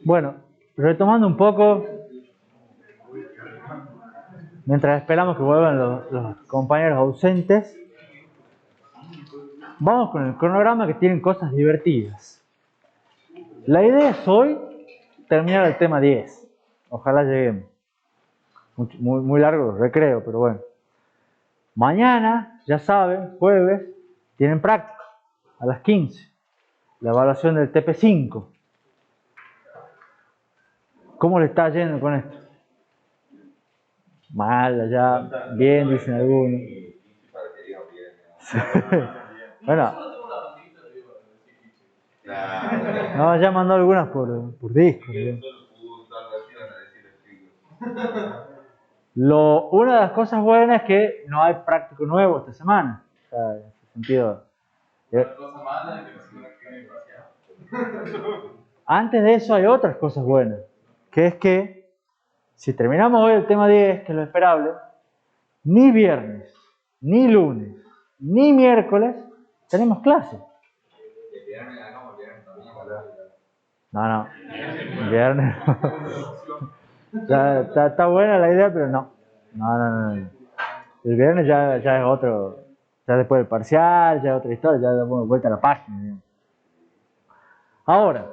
Bueno, retomando un poco, mientras esperamos que vuelvan los compañeros ausentes, vamos con el cronograma que tienen cosas divertidas. La idea es hoy terminar el tema 10. Ojalá lleguemos. Muy largo el recreo, pero bueno. Mañana, ya saben, jueves, tienen práctica a las 15. La evaluación del TP5. ¿Cómo le está yendo con esto? Mal, allá, bien, dicen algunos. Bueno, no, ya mandó algunas por Discord. Una de las cosas buenas es que no hay práctico nuevo esta semana. O sea, en ese sentido. La cosa mala es que la semana que viene parcial. Antes de eso hay otras cosas buenas. Que es que, si terminamos hoy el tema 10, que es lo esperable, ni viernes, ni lunes, ni miércoles tenemos clase. El viernes ganamos, el viernes también. No, viernes no. Está buena la idea, pero no. No. El viernes ya es otro, ya después del parcial, ya es otra historia, ya damos vuelta a la página. Digamos. Ahora,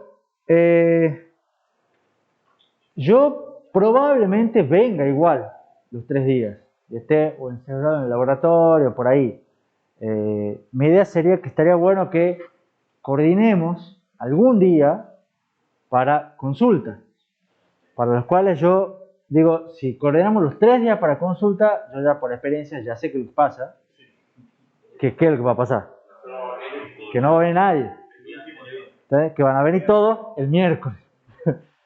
yo probablemente venga igual los 3 días, y esté o encerrado en el laboratorio, por ahí. Mi idea sería que estaría bueno que coordinemos algún día para consulta, para los cuales yo digo, si coordinamos los 3 días para consulta, yo ya por experiencia ya sé qué les pasa, ¿qué es lo que va a pasar? Que no va a venir nadie, ¿sabes? Que van a venir todos el miércoles.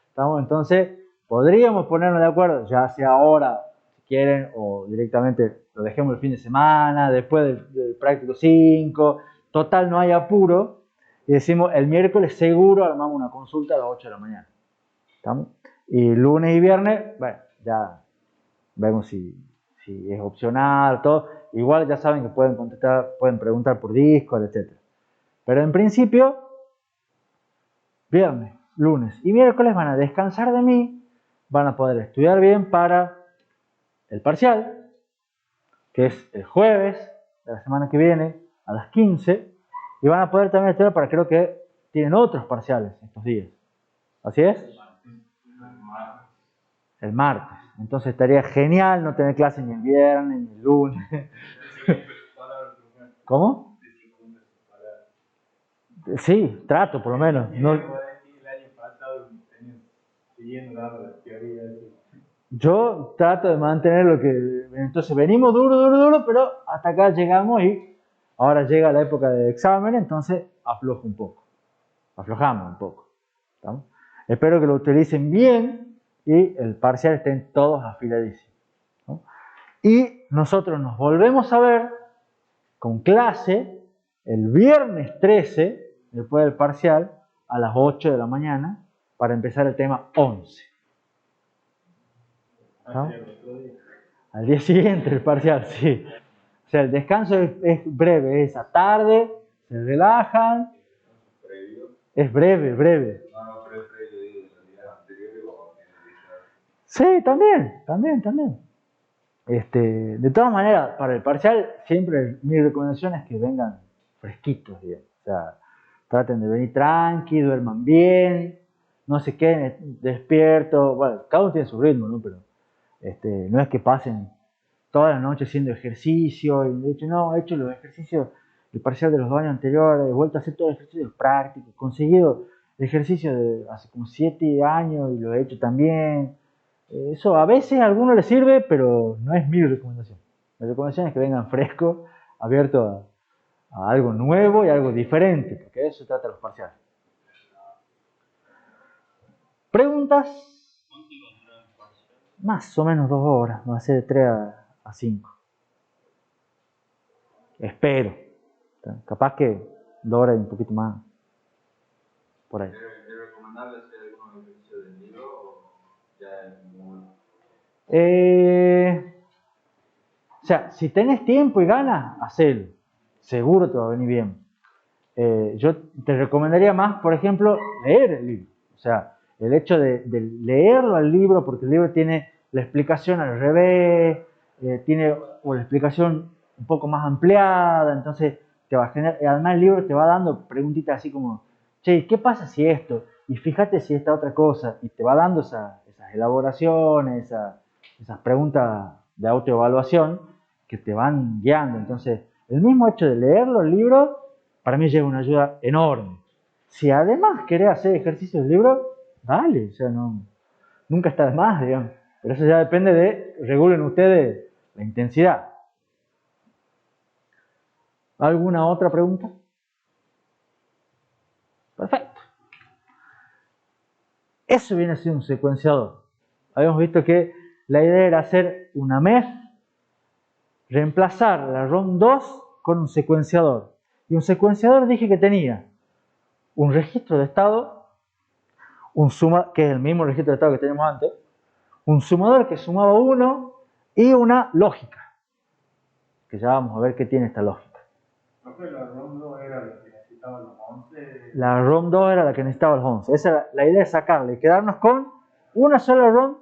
¿Estamos? Entonces, podríamos ponernos de acuerdo, ya sea ahora, si quieren, o directamente lo dejemos el fin de semana, después del práctico 5, total no hay apuro, y decimos el miércoles seguro armamos una consulta a las 8 de la mañana. ¿Estamos? Y lunes y viernes, bueno, ya vemos si es opcional, todo. Igual ya saben que pueden contestar, pueden preguntar por Discord, etc. Pero en principio, viernes, lunes y miércoles van a descansar de mí, van a poder estudiar bien para el parcial, que es el jueves de la semana que viene a las 15, y van a poder también estudiar para, creo que tienen otros parciales estos días. ¿Así es? El martes. Entonces estaría genial no tener clase ni el viernes ni el lunes. ¿Cómo? Sí, trato por lo menos. No. Yo trato de mantener lo que... Entonces venimos duro, pero hasta acá llegamos y ahora llega la época de examen, entonces aflojo un poco. aflojamos un poco. ¿Estamos? Espero que lo utilicen bien y el parcial estén todos afiladísimos, ¿no? Y nosotros nos volvemos a ver con clase el viernes 13, después del parcial, a las 8 de la mañana, para empezar el tema 11. ¿No? Al día siguiente el parcial, sí. O sea, el descanso es breve, es a tarde, se relajan. Es breve, breve. Sí, también. De todas maneras, para el parcial, siempre mi recomendación es que vengan fresquitos, digamos. O sea, traten de venir tranqui, duerman bien, no se queden despiertos. Bueno, cada uno tiene su ritmo, ¿no? Pero no es que pasen toda la noche haciendo ejercicio. Y de hecho, no, he hecho los ejercicios, el parcial de los 2 años anteriores, he vuelto a hacer todos los ejercicios prácticos, he conseguido el ejercicio de hace como 7 años y lo he hecho también. Eso a veces a algunos les sirve, pero no es mi recomendación. Mi recomendación es que vengan frescos, abiertos a algo nuevo y algo diferente, porque de eso se trata los parciales. ¿Preguntas? Más o menos 2 horas, va a ser de 3 a 5. Espero. Capaz que 2 horas y un poquito más. Por ahí. ¿Es recomendable hacer algunos ejercicios del libro o ya es muy... O sea, si tenés tiempo y ganas, hacelo. Seguro te va a venir bien. Yo te recomendaría más, por ejemplo, leer el libro. O sea, el hecho de leerlo al libro, porque el libro tiene la explicación al revés, tiene la explicación un poco más ampliada, entonces te va a generar, además el libro te va dando preguntitas así como, che, ¿qué pasa si esto? Y fíjate si esta otra cosa, y te va dando esas elaboraciones, esas preguntas de autoevaluación que te van guiando. Entonces, el mismo hecho de leerlo, el libro, para mí lleva una ayuda enorme. Si además querés hacer ejercicio del libro, dale, o sea, nunca está de más, digamos. Pero eso ya depende de, regulen ustedes la intensidad. ¿Alguna otra pregunta? Perfecto. Eso viene a ser un secuenciador. Habíamos visto que la idea era hacer una MEF, reemplazar la ROM 2 con un secuenciador. Y un secuenciador dije que tenía un registro de estado, que es el mismo registro de estado que teníamos antes, un sumador que sumaba 1 y una lógica, que ya vamos a ver qué tiene esta lógica. ¿No fue la ROM 2 era la que necesitaba los 11? La ROM 2 era la que necesitaba los 11. Esa era la idea, es sacarle y quedarnos con una sola ROM,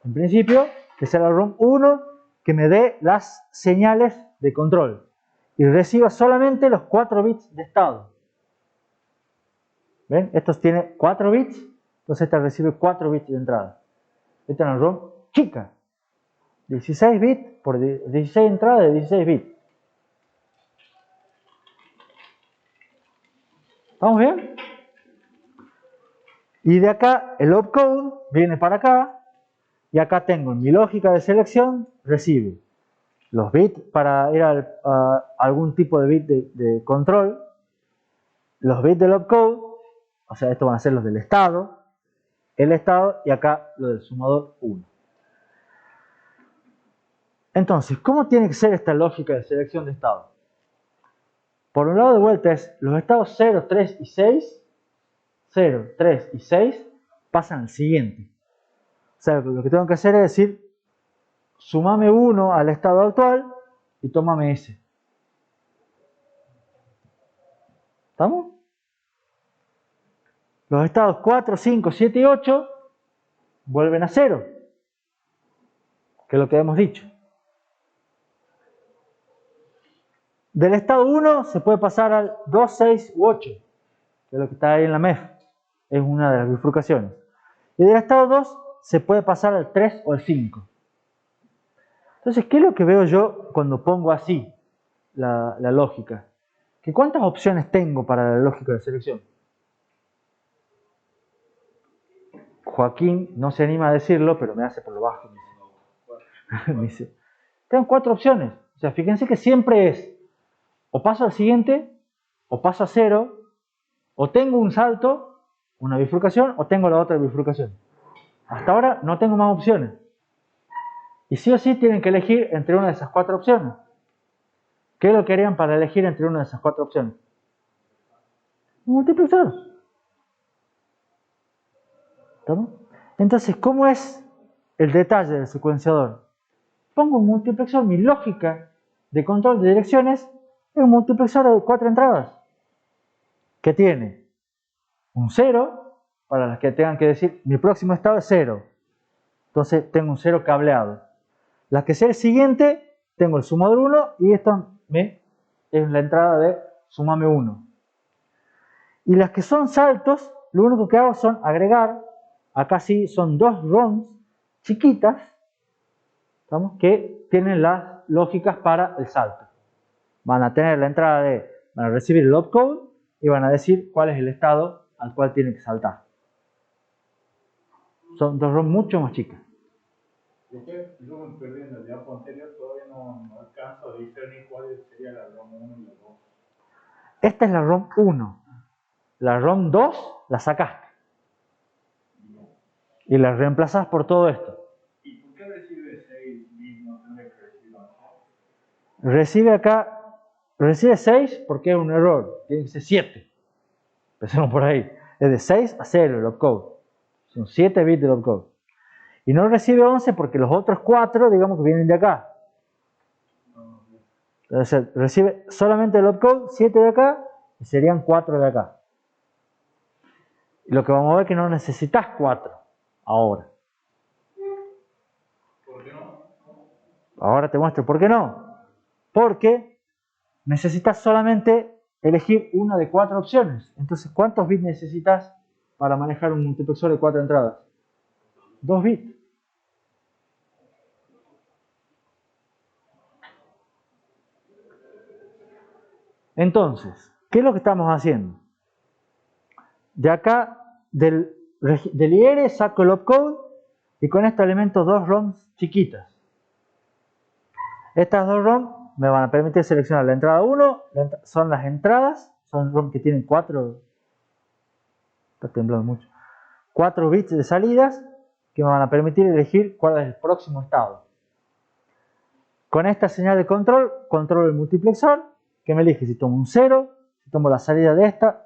en principio, que sea la ROM 1, que me dé las señales de control y reciba solamente los 4 bits de estado. ¿Ven? Estos tiene 4 bits, entonces esta recibe 4 bits de entrada. Esta es una ROM chica, 16 bits por 16 entradas de 16 bits. ¿Estamos bien? Y de acá el opcode viene para acá y acá tengo en mi lógica de selección, recibe los bits para ir a algún tipo de bit de control, los bits del opcode, o sea, estos van a ser los del estado, el estado y acá lo del sumador 1. Entonces, ¿cómo tiene que ser esta lógica de selección de estado? Por un lado de vuelta es los estados 0, 3 y 6, 0, 3 y 6 pasan al siguiente. O sea, lo que tengo que hacer es decir, sumame 1 al estado actual y tómame ese. ¿Estamos? Los estados 4, 5, 7 y 8 vuelven a 0, que es lo que hemos dicho. Del estado 1 se puede pasar al 2, 6 u 8, que es lo que está ahí en la MEF. Es una de las bifurcaciones. Y del estado 2 se puede pasar al 3 o al 5. Entonces, ¿qué es lo que veo yo cuando pongo así la lógica? ¿Que cuántas opciones tengo para la lógica de selección? Joaquín no se anima a decirlo, pero me hace por lo bajo. Me dice, tengo 4 opciones. O sea, fíjense que siempre es o paso al siguiente, o paso a 0, o tengo un salto, una bifurcación, o tengo la otra bifurcación. Hasta ahora no tengo más opciones. Y sí o sí tienen que elegir entre una de esas 4 opciones. ¿Qué es lo que harían para elegir entre una de esas 4 opciones? Un multiplexor. ¿Estamos? Entonces, ¿cómo es el detalle del secuenciador? Pongo un multiplexor, mi lógica de control de direcciones es un multiplexor de 4 entradas que tiene un 0 para las que tengan que decir mi próximo estado es 0. Entonces tengo un 0 cableado. La que sea el siguiente, tengo el sumador 1 y esto es la entrada de sumame 1. Y las que son saltos, lo único que hago son agregar, acá sí son 2 ROMs chiquitas, ¿estamos? Que tienen las lógicas para el salto. Van a tener la entrada van a recibir el opcode y van a decir cuál es el estado al cual tienen que saltar. Son 2 ROMs mucho más chicas. Yo me perdí en el diapo anterior, todavía no alcanzo a discernir cuál sería la ROM 1 y la 2. Esta es la ROM 1. La ROM 2 la sacaste. Y la reemplazás por todo esto. ¿Y por qué recibe 6 bits? No tendría que recibir 11. Recibe 6 porque es un error. Tiene que ser 7. Empecemos por ahí. Es de 6 a 0 el opcode. Son 7 bits del opcode. Y no recibe 11 porque los otros 4, digamos que vienen de acá. Entonces recibe solamente el opcode, 7 de acá, y serían 4 de acá. Y lo que vamos a ver es que no necesitas 4 ahora. ¿Por qué no? Ahora te muestro por qué no. Porque necesitas solamente elegir una de 4 opciones. Entonces, ¿cuántos bits necesitas para manejar un multiplexor de 4 entradas? 2 bits. Entonces, ¿qué es lo que estamos haciendo? De acá, del IR saco el opcode y con esto alimento 2 ROMs chiquitas. Estas 2 ROMs me van a permitir seleccionar la entrada 1, son las entradas, son ROMs que tienen 4, está temblando mucho, 4 bits de salidas que me van a permitir elegir cuál es el próximo estado. Con esta señal de control, controlo el multiplexor que me elige si tomo un 0, si tomo la salida de esta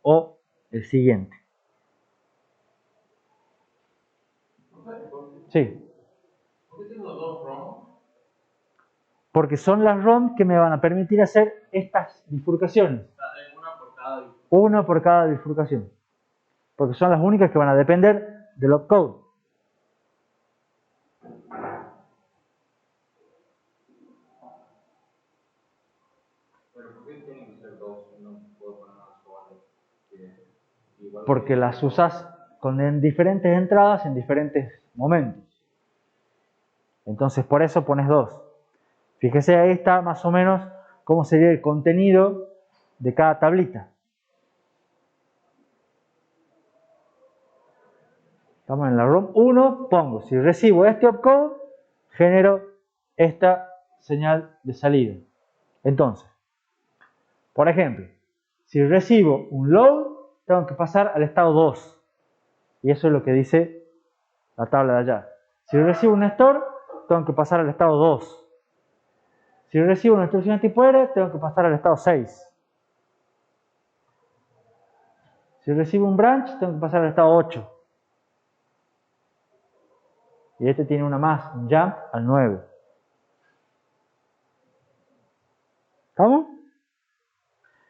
o el siguiente. Sí. ¿Por qué tengo 2 ROM? Porque son las ROM que me van a permitir hacer estas bifurcaciones. Una por cada bit. Una por cada bifurcación. Porque son las únicas que van a depender del opcode. Pero ¿por qué tienen que ser 2 y no puedo poner una sola? Porque las usas en diferentes entradas en diferentes momentos. Entonces por eso pones 2. Fíjese, ahí está más o menos cómo sería el contenido de cada tablita. Estamos en la ROM 1, pongo, si recibo este opcode, genero esta señal de salida. Entonces, por ejemplo, si recibo un load, tengo que pasar al estado 2. Y eso es lo que dice la tabla de allá. Si recibo un store, tengo que pasar al estado 2. Si recibo una instrucción de tipo R, tengo que pasar al estado 6. Si recibo un branch, tengo que pasar al estado 8. Y este tiene una más, un jump al 9. ¿Estamos?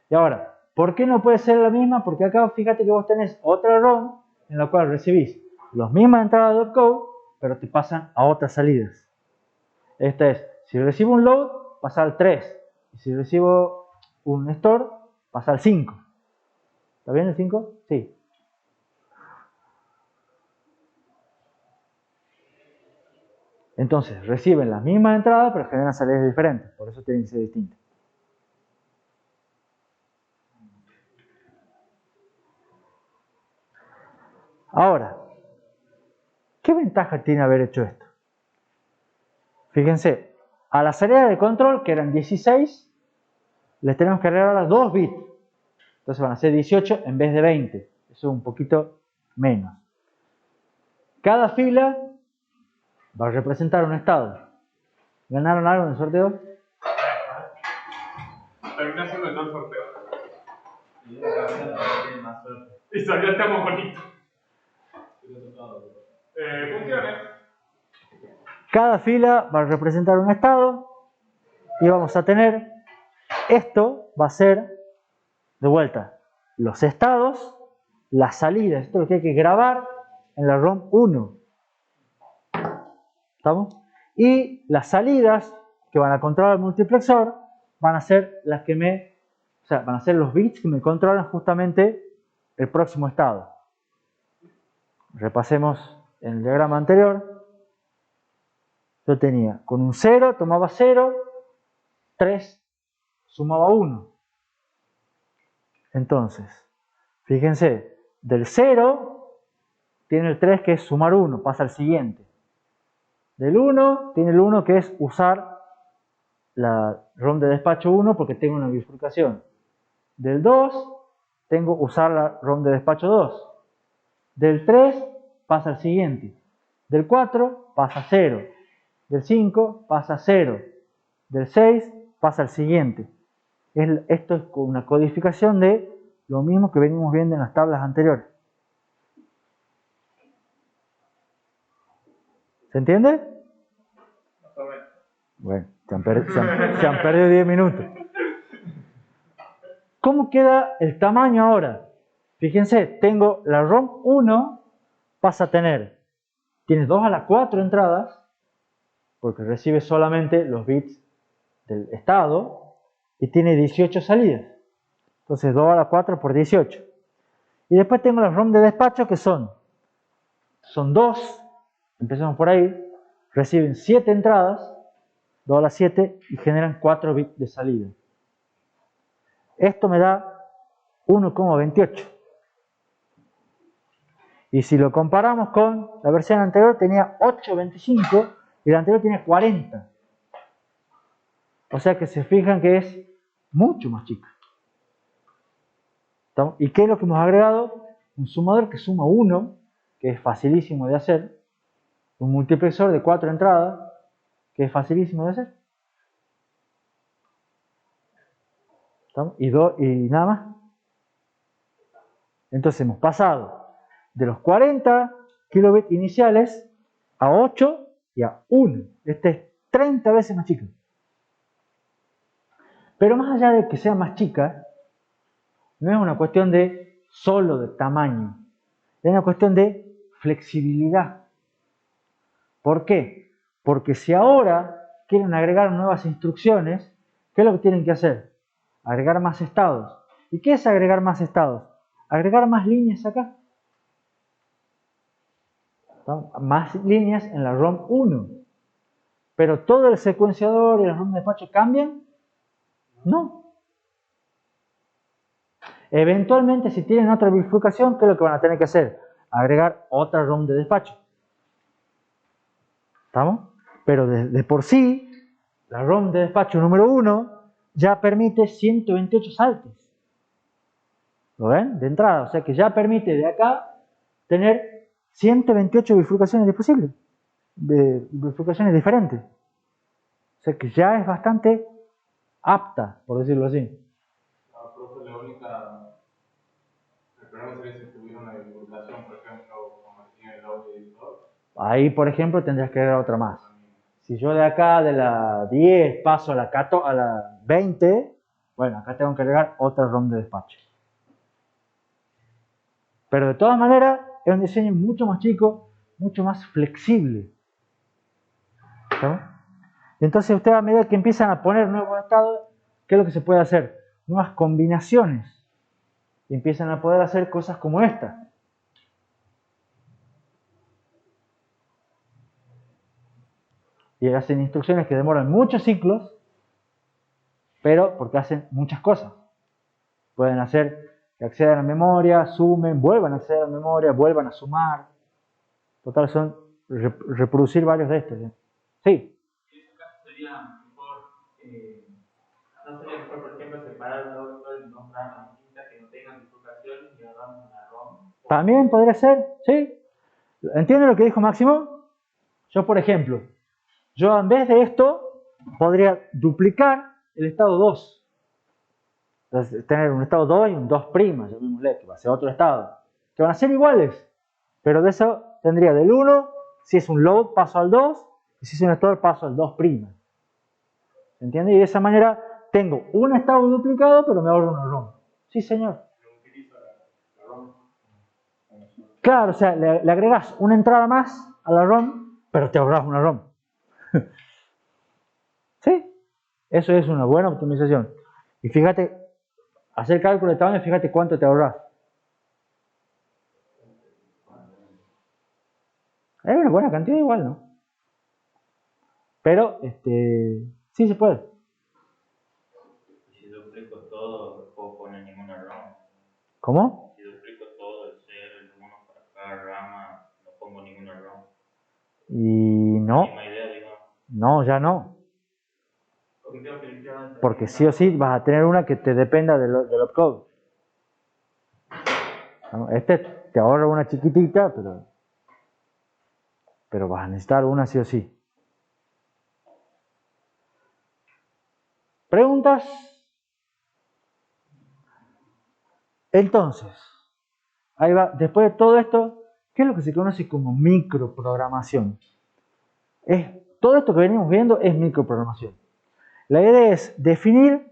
Y ahora, ¿por qué no puede ser la misma? Porque acá fíjate que vos tenés otra ROM en la cual recibís las mismas entradas de opcode, pero te pasan a otras salidas. Esta es, si recibo un load, pasa al 3. Y si recibo un store, pasa al 5. ¿Está bien el 5? Sí. Entonces, reciben las mismas entradas, pero generan salidas diferentes. Por eso tienen que ser distintas. Ahora, ¿qué ventaja tiene haber hecho esto? Fíjense, a la salida de control, que eran 16, les tenemos que agregar ahora 2 bits. Entonces van a ser 18 en vez de 20. Eso es un poquito menos. Cada fila va a representar un estado. ¿Ganaron algo en el sorteo? Terminé haciendo yo el sorteo. Y una persona que tiene más suerte. Y salió el tema bonito. Funciones. Cada fila va a representar un estado y vamos a tener, esto va a ser, de vuelta, los estados, las salidas, esto es lo que hay que grabar en la ROM 1. ¿Estamos? Y las salidas que van a controlar el multiplexor van a ser las que van a ser los bits que me controlan justamente el próximo estado. Repasemos en el diagrama anterior. Yo tenía con un 0, tomaba 0, 3, sumaba 1. Entonces, fíjense, del 0 tiene el 3 que es sumar 1, pasa al siguiente. Del 1 tiene el 1 que es usar la ROM de despacho 1 porque tengo una bifurcación. Del 2 tengo usar la ROM de despacho 2. Del 3 pasa al siguiente. Del 4 pasa a 0. Del 5 pasa a 0. Del 6 pasa al siguiente. Esto es una codificación de lo mismo que venimos viendo en las tablas anteriores. ¿Se entiende? Bueno, se han perdido 10 minutos. ¿Cómo queda el tamaño ahora? Fíjense, tengo la ROM 1, pasa a tiene 2 a la 4 entradas, porque recibe solamente los bits del estado, y tiene 18 salidas. Entonces 2 a la 4 por 18. Y después tengo la ROM de despacho que son 2, empezamos por ahí, reciben 7 entradas, 2 a la 7, y generan 4 bits de salida. Esto me da 1,28. Y si lo comparamos con la versión anterior, tenía 8,25 y la anterior tiene 40. O sea que se fijan que es mucho más chica. ¿Y qué es lo que hemos agregado? Un sumador que suma 1, que es facilísimo de hacer. Un multiplexor de 4 entradas, que es facilísimo de hacer. Y nada más. Entonces hemos pasado de los 40 kilobits iniciales a 8 y a 1. Este es 30 veces más chico. Pero más allá de que sea más chica, no es una cuestión de solo de tamaño. Es una cuestión de flexibilidad. ¿Por qué? Porque si ahora quieren agregar nuevas instrucciones, ¿qué es lo que tienen que hacer? Agregar más estados. ¿Y qué es agregar más estados? Agregar más líneas acá. Más líneas en la ROM 1. ¿Pero todo el secuenciador y la ROM de despacho cambian? No. Eventualmente, si tienen otra bifurcación, ¿qué es lo que van a tener que hacer? Agregar otra ROM de despacho. ¿Estamos? Pero de por sí, la ROM de despacho número 1 ya permite 128 saltos. ¿Lo ven? De entrada. O sea que ya permite de acá tener 128 bifurcaciones posibles. Bifurcaciones diferentes. O sea que ya es bastante apta, por decirlo así. Profe, la única... El problema sería si tuviera una bifurcación, por ejemplo, como tiene el audio editor. Ahí, por ejemplo, tendrías que agregar otra más. Si yo de acá, de la 10, paso a la 20, bueno, acá tengo que agregar otra ROM de despacho. Pero de todas maneras, es un diseño mucho más chico, mucho más flexible. ¿Estamos? Entonces ustedes a medida que empiezan a poner nuevos estados, ¿qué es lo que se puede hacer? Nuevas combinaciones. Y empiezan a poder hacer cosas como esta. Y hacen instrucciones que demoran muchos ciclos, pero porque hacen muchas cosas. Pueden hacer que accedan a memoria, sumen, vuelvan a acceder a memoria, vuelvan a sumar. Total, son reproducir varios de estos. Sí. En este caso sería mejor, no sería mejor, por ejemplo, separar dos programas distintas que no tengan También podría ser, ¿sí? ¿Entienden lo que dijo Máximo? Yo, por ejemplo, yo en vez de esto, podría duplicar el estado 2. Entonces, tener un estado 2 y un 2', llamémosle, que va a ser otro estado, que van a ser iguales, pero de eso tendría del 1, si es un load paso al 2, y si es un store paso al 2'. ¿Se entiende? Y de esa manera tengo un estado duplicado, pero me ahorro una ROM. Sí, señor. Claro, o sea, le agregas una entrada más a la ROM, pero te ahorras una ROM. ¿Sí? Eso es una buena optimización. Y fíjate, hacer cálculo de tamaño, fíjate cuánto te ahorras. Es una buena cantidad igual, ¿no? Pero, sí se puede. Y si duplico todo, no puedo poner ninguna ROM. ¿Cómo? Si duplico todo, el 0, el 1 para cada rama, no pongo ninguna ROM. Y no. La misma idea, digamos. No, ya no. Porque creo que definitivamente Porque sí o sí vas a tener una que te dependa del opcode. ¿No? Este te ahorra una chiquitita, pero vas a necesitar una sí o sí. ¿Preguntas? Entonces, ahí va. Después de todo esto, ¿qué es lo que se conoce como microprogramación? Todo esto que venimos viendo es microprogramación. La idea es definir,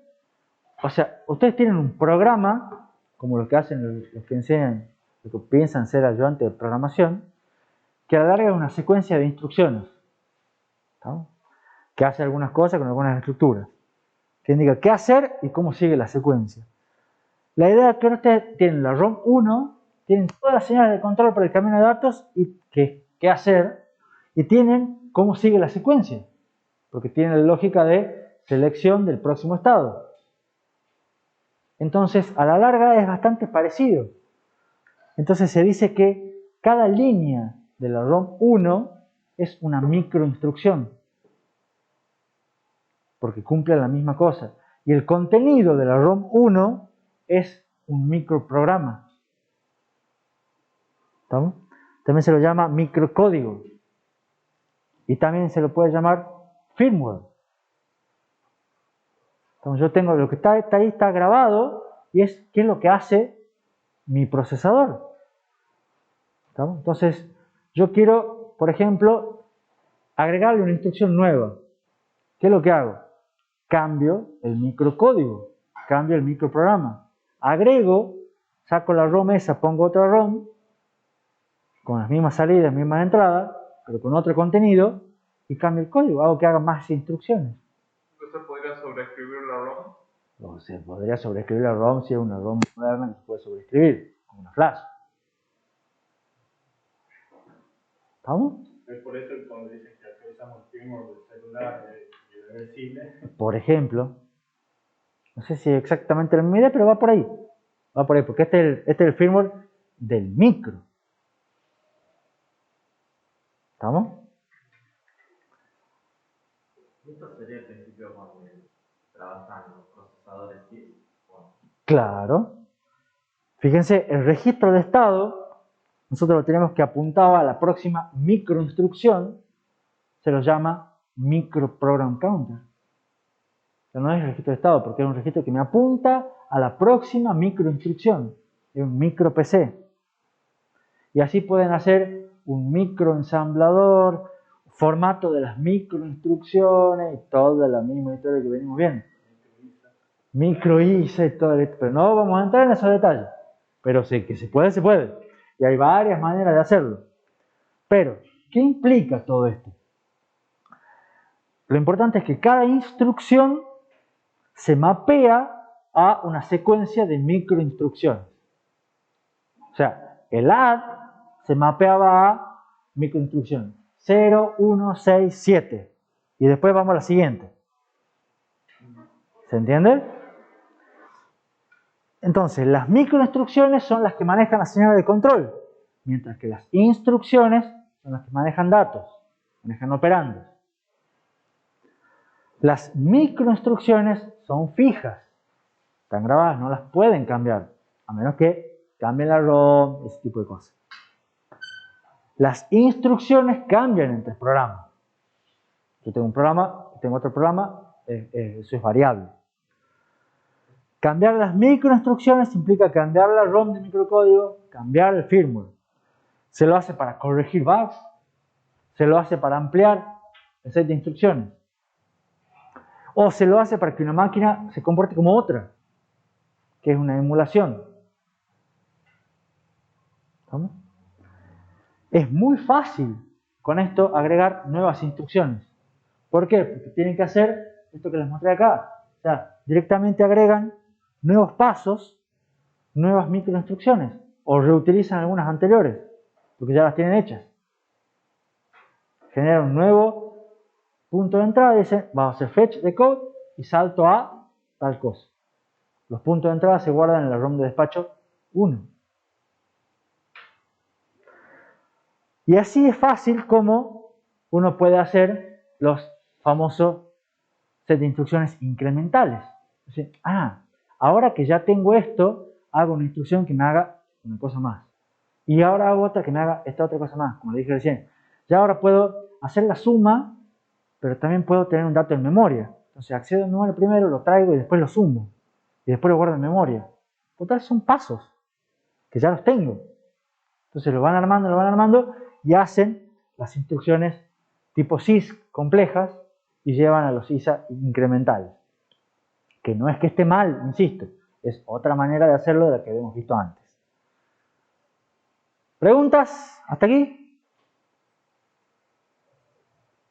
o sea, ustedes tienen un programa, como los que hacen, los que enseñan, los que piensan ser ayudantes de programación, que alarga una secuencia de instrucciones, ¿no? Que hace algunas cosas con algunas estructuras, que indica qué hacer y cómo sigue la secuencia. La idea es que ustedes tienen la ROM 1, tienen todas las señales de control para el camino de datos y qué hacer, y tienen cómo sigue la secuencia, porque tiene la lógica de selección del próximo estado. Entonces, a la larga es bastante parecido. Entonces se dice que cada línea de la ROM 1 es una microinstrucción, porque cumple la misma cosa. Y el contenido de la ROM 1 es un microprograma. ¿Estamos? También se lo llama microcódigo. Y también se lo puede llamar firmware. Entonces yo tengo lo que está ahí, está grabado, y es qué es lo que hace mi procesador. ¿Estamos? Entonces yo quiero, por ejemplo, agregarle una instrucción nueva. ¿Qué es lo que hago? Cambio el microcódigo, cambio el microprograma. Agrego, saco la ROM esa, pongo otra ROM, con las mismas salidas, mismas entradas, pero con otro contenido, y cambio el código, hago que haga más instrucciones. Entonces podría sobreescribir la ROM. O se podría sobreescribir la ROM si es una ROM moderna que se puede sobreescribir, con una flash. ¿Estamos? Es por eso que cuando dicen que actualizamos el firmware del celular y irreversible. Por ejemplo, no sé si es exactamente la misma idea, pero va por ahí. Va por ahí, porque este es el firmware del micro. ¿Estamos? esto sería el principio cuando trabajan los procesadores, ¿sí? Bueno, Claro. Fíjense, el registro de estado, nosotros lo tenemos que apuntar a la próxima microinstrucción, se lo llama microprogram counter. Pero no es registro de estado, porque es un registro que me apunta a la próxima microinstrucción, es un micro PC. Y así pueden hacer un microensamblador, formato de las microinstrucciones y toda la misma historia que venimos viendo. MicroISA y todo esto, pero no vamos a entrar en esos detalles. Pero sí, que se puede, se puede. Y hay varias maneras de hacerlo. Pero, ¿qué implica todo esto? Lo importante es que cada instrucción se mapea a una secuencia de microinstrucciones. O sea, el add se mapeaba a microinstrucción 0, 1, 6, 7. Y después vamos a la siguiente. ¿Se entiende? Entonces, las microinstrucciones son las que manejan la señal de control, mientras que las instrucciones son las que manejan datos, manejan operandos. Las microinstrucciones son fijas, están grabadas, no las pueden cambiar, a menos que cambian la ROM, ese tipo de cosas. Las instrucciones cambian entre programas. Yo tengo un programa, tengo otro programa, eso es variable. Cambiar las microinstrucciones implica cambiar la ROM de microcódigo, cambiar el firmware. Se lo hace para corregir bugs, se lo hace para ampliar el set de instrucciones. O se lo hace para que una máquina se comporte como otra, que es una emulación. ¿Vamos? Es muy fácil con esto agregar nuevas instrucciones. ¿Por qué? Porque tienen que hacer esto que les mostré acá. O sea, directamente agregan nuevos pasos, nuevas microinstrucciones, o reutilizan algunas anteriores, porque ya las tienen hechas. Generan un nuevo punto de entrada y dicen, vamos a hacer fetch de code y salto a tal cosa. Los puntos de entrada se guardan en la ROM de despacho 1. Y así es fácil como uno puede hacer los famosos set de instrucciones incrementales. Es decir, ahora que ya tengo esto, hago una instrucción que me haga una cosa más. Y ahora hago otra que me haga esta otra cosa más, como le dije recién. Ya ahora puedo hacer la suma, pero también puedo tener un dato en memoria. Entonces accedo a memoria primero, lo traigo y después lo sumo. Y después lo guardo en memoria. Total, son pasos que ya los tengo. Entonces lo van armando y hacen las instrucciones tipo sys complejas y llevan a los ISA incrementales. Que no es que esté mal, insisto, es otra manera de hacerlo de la que habíamos visto antes. ¿Preguntas? ¿Hasta aquí?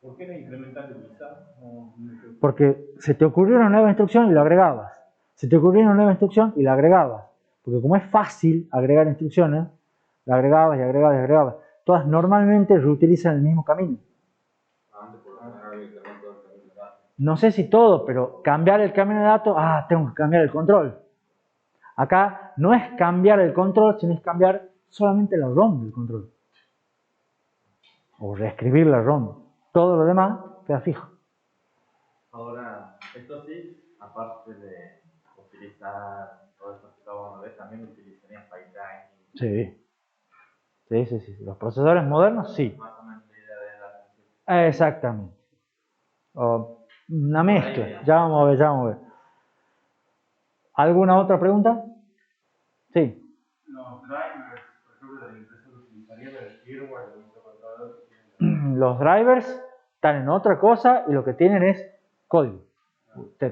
¿Por qué era incremental de ISA? Porque se te ocurrió una nueva instrucción y lo agregabas. Se te ocurrió una nueva instrucción y la agregabas. Porque como es fácil agregar instrucciones, la agregabas y agregabas y agregabas. Todas normalmente reutilizan el mismo camino. No sé si todo, pero cambiar el camino de datos, tengo que cambiar el control. Acá no es cambiar el control, sino es cambiar solamente la ROM del control. O reescribir la ROM. Todo lo demás queda fijo. Ahora, esto sí, aparte de utilizar todo esto que acabamos de ver, también utilizarían pipeline. Sí. Los procesadores modernos, sí. Más o menos la idea de la... Exactamente. Una mezcla. Ya vamos a ver. ¿Alguna otra pregunta? Sí. Los drivers, por ejemplo, de la impresora utilizarían el firmware del microcontrolador. Los drivers están en otra cosa y lo que tienen es código.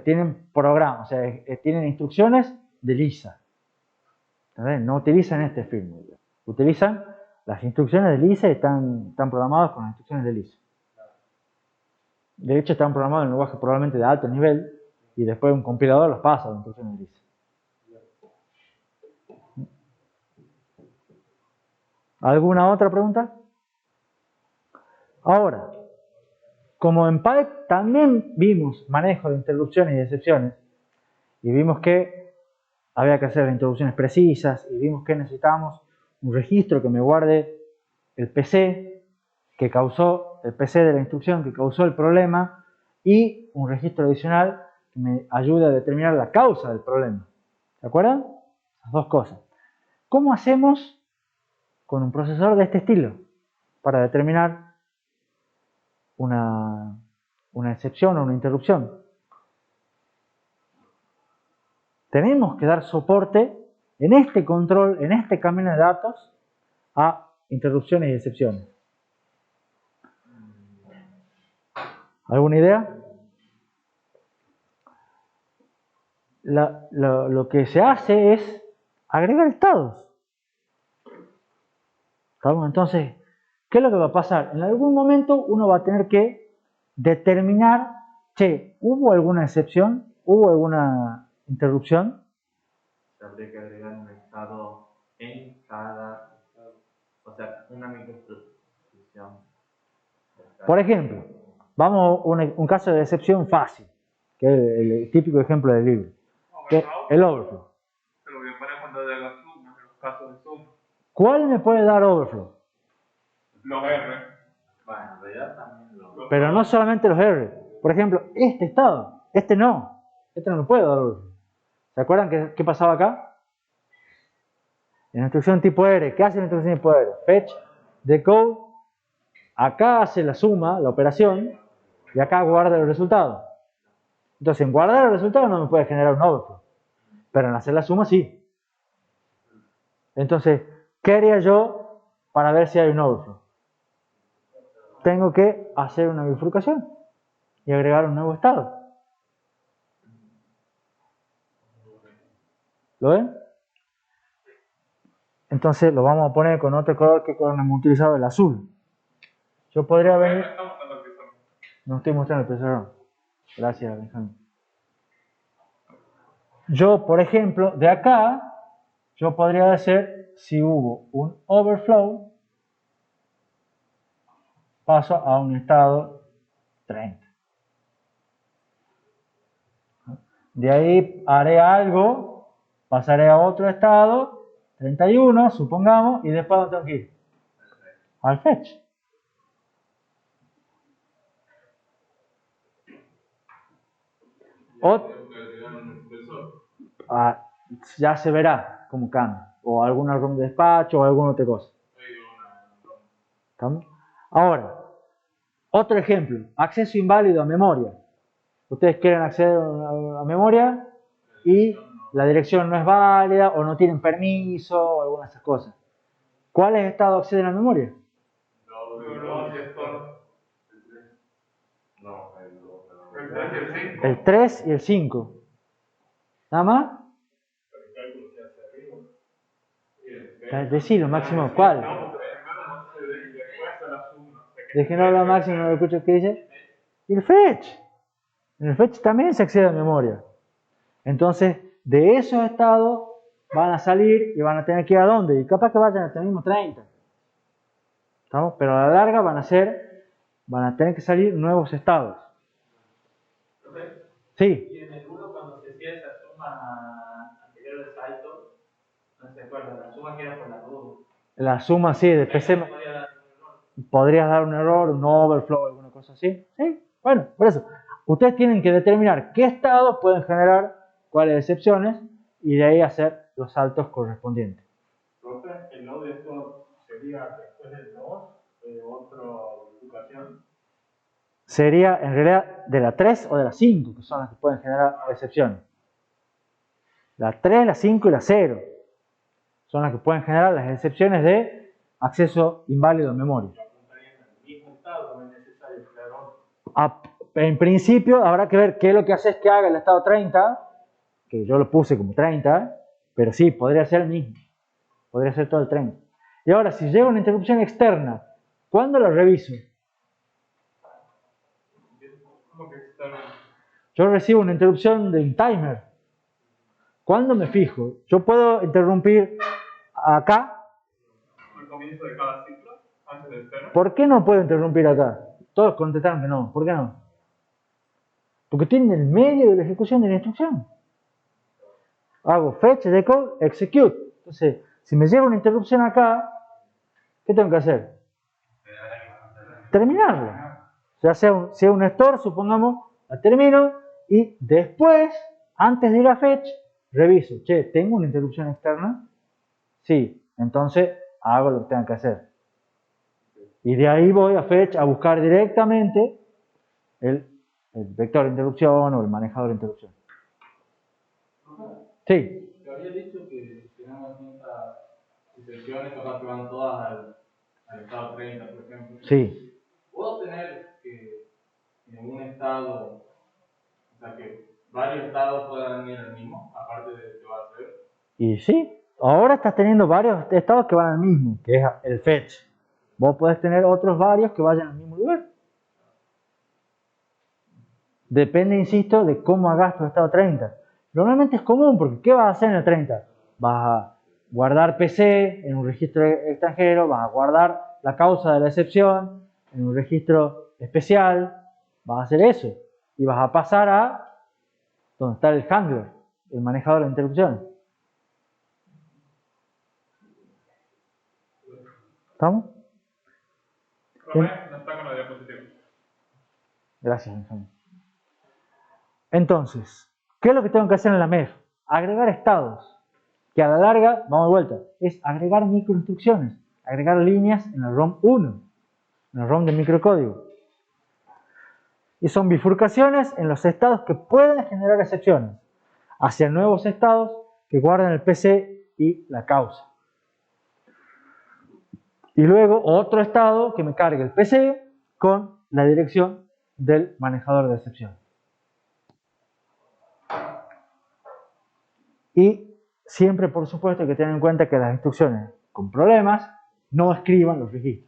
Tienen programas, o sea, tienen instrucciones de Lisa. ¿Entendés? No utilizan este firmware. Utilizan las instrucciones de Lisa y están programadas con las instrucciones de Lisa. De hecho, están programados en lenguaje probablemente de alto nivel y después un compilador los pasa a las instrucciones de Lisa. ¿Alguna otra pregunta? Ahora, como en Pipe también vimos manejo de interrupciones y excepciones, y vimos que había que hacer introducciones precisas, y vimos que necesitábamos un registro que me guarde el PC que causó, el PC de la instrucción que causó el problema, y un registro adicional que me ayude a determinar la causa del problema. ¿Se acuerdan? Las dos cosas. ¿Cómo hacemos con un procesador de este estilo para determinar una excepción o una interrupción? Tenemos que dar soporte en este control, en este camino de datos, a interrupciones y excepciones. ¿Alguna idea? Lo que se hace es agregar estados. Entonces, ¿qué es lo que va a pasar? En algún momento uno va a tener que determinar, ¿hubo alguna excepción? ¿Hubo alguna interrupción? Habría que agregar un estado en cada, o sea, una microinstrucción. Por ejemplo, vamos a un caso de excepción fácil, que es el típico ejemplo del libro, que es el overflow. Se lo voy a poner cuando haga la suma, en los casos de suma. ¿Cuál me puede dar overflow? Los R. Bueno, en realidad también lo... Pero no solamente los R. Por ejemplo, este estado, este no me puede dar overflow. ¿Se acuerdan qué pasaba acá? En la instrucción tipo R, ¿qué hace la instrucción tipo R? Fetch, decode, acá hace la suma, la operación, y acá guarda el resultado. Entonces, en guardar el resultado no me puede generar un overflow, pero en hacer la suma sí. Entonces, ¿qué haría yo para ver si hay un overflow? Tengo que hacer una bifurcación y agregar un nuevo estado. ¿Lo ven? Entonces lo vamos a poner con otro color que color hemos utilizado, el azul. Yo podría venir... No estoy mostrando el pizarrón. Gracias, Benjamín. Yo, por ejemplo, de acá, yo podría decir, si hubo un overflow, paso a un estado 30. De ahí haré algo, pasaré a otro estado, 31, supongamos, y después ¿dónde tengo que ir? Al fetch. Ya se verá cómo cambia. O alguna ROM de despacho o alguna otra cosa. ¿Estamos? Ahora, otro ejemplo. Acceso inválido a memoria. Ustedes quieren acceder a memoria y la dirección no es válida o no tienen permiso o alguna de esas cosas. ¿Cuáles estados acceden a memoria? El 3 y el 5. ¿Nada más? Decilo, Máximo, ¿cuál? Déjenlo hablar, Máximo, no lo escucho qué dice. Y el fetch. En el fetch también se accede a memoria. Entonces, de esos estados van a salir y van a tener que ir a dónde. Y capaz que vayan hasta el mismo 30. ¿Estamos? Pero a la larga van a tener que salir nuevos estados. Sí. Y en el 1 cuando se hacía esa suma anterior del salto, no se acuerda, la suma que era por la duda. La suma, sí, de PC. Podrías dar un error, un overflow, alguna cosa así. Sí, bueno, por eso. Ustedes tienen que determinar qué estados pueden generar cuáles excepciones y de ahí hacer los saltos correspondientes. Profe, el no de esto sería después del 2 de otra educación. Sería en realidad de la 3 o de la 5, que son las que pueden generar excepciones. La 3, la 5 y la 0 son las que pueden generar las excepciones de acceso inválido a memoria. En principio habrá que ver qué es lo que hace que haga el estado 30, que yo lo puse como 30, pero sí, podría ser el mismo. Podría ser todo el 30. Y ahora, si llega una interrupción externa, ¿cuándo la reviso? Yo recibo una interrupción de un timer. ¿Cuándo me fijo? Yo puedo interrumpir acá. Al comienzo de cada ciclo, antes de espera. ¿Por qué no puedo interrumpir acá? Todos contestaron que no. ¿Por qué no? Porque estoy en el medio de la ejecución de la instrucción. Hago fetch, decode, execute. Entonces, si me llega una interrupción acá, ¿qué tengo que hacer? Terminarlo. O sea, si es un store, supongamos, la termino y después, antes de ir a fetch, reviso. Che, ¿tengo una interrupción externa? Sí. Entonces, hago lo que tenga que hacer. Y de ahí voy a fetch a buscar directamente el vector de interrupción o el manejador de interrupción. Sí. Te había dicho que tenemos 500 excepciones, capaz que van todas al estado 30, por ejemplo. Sí. ¿Puedo tener que en un estado, o sea, que varios estados puedan ir al mismo, aparte de que va a ser? Y sí, ahora estás teniendo varios estados que van al mismo, que es el fetch. Vos podés tener otros varios que vayan al mismo lugar. Depende, insisto, de cómo hagas tu estado 30. Normalmente es común, porque ¿qué vas a hacer en el 30? Vas a guardar PC en un registro extranjero, vas a guardar la causa de la excepción en un registro especial, vas a hacer eso. Y vas a pasar a donde está el handler, el manejador de interrupciones. ¿Estamos? Profe, no está con la diapositiva. Gracias, Benjamín. Entonces, ¿qué es lo que tengo que hacer en la MEF? Agregar estados. que a la larga, vamos de vuelta, es agregar microinstrucciones, agregar líneas en el ROM 1, en el ROM de microcódigo. Y son bifurcaciones en los estados que pueden generar excepciones hacia nuevos estados que guardan el PC y la causa. Y luego otro estado que me cargue el PC con la dirección del manejador de excepción. Y siempre, por supuesto, hay que tener en cuenta que las instrucciones con problemas no escriban los registros.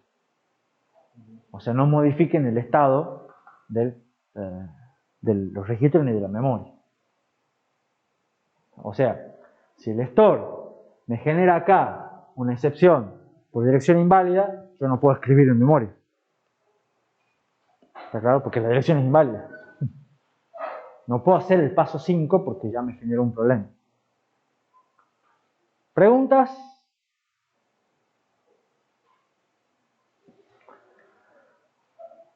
O sea, no modifiquen el estado de los registros ni de la memoria. O sea, si el store me genera acá una excepción por dirección inválida, yo no puedo escribir en memoria. ¿Está claro? Porque la dirección es inválida. No puedo hacer el paso 5 porque ya me generó un problema. ¿Preguntas?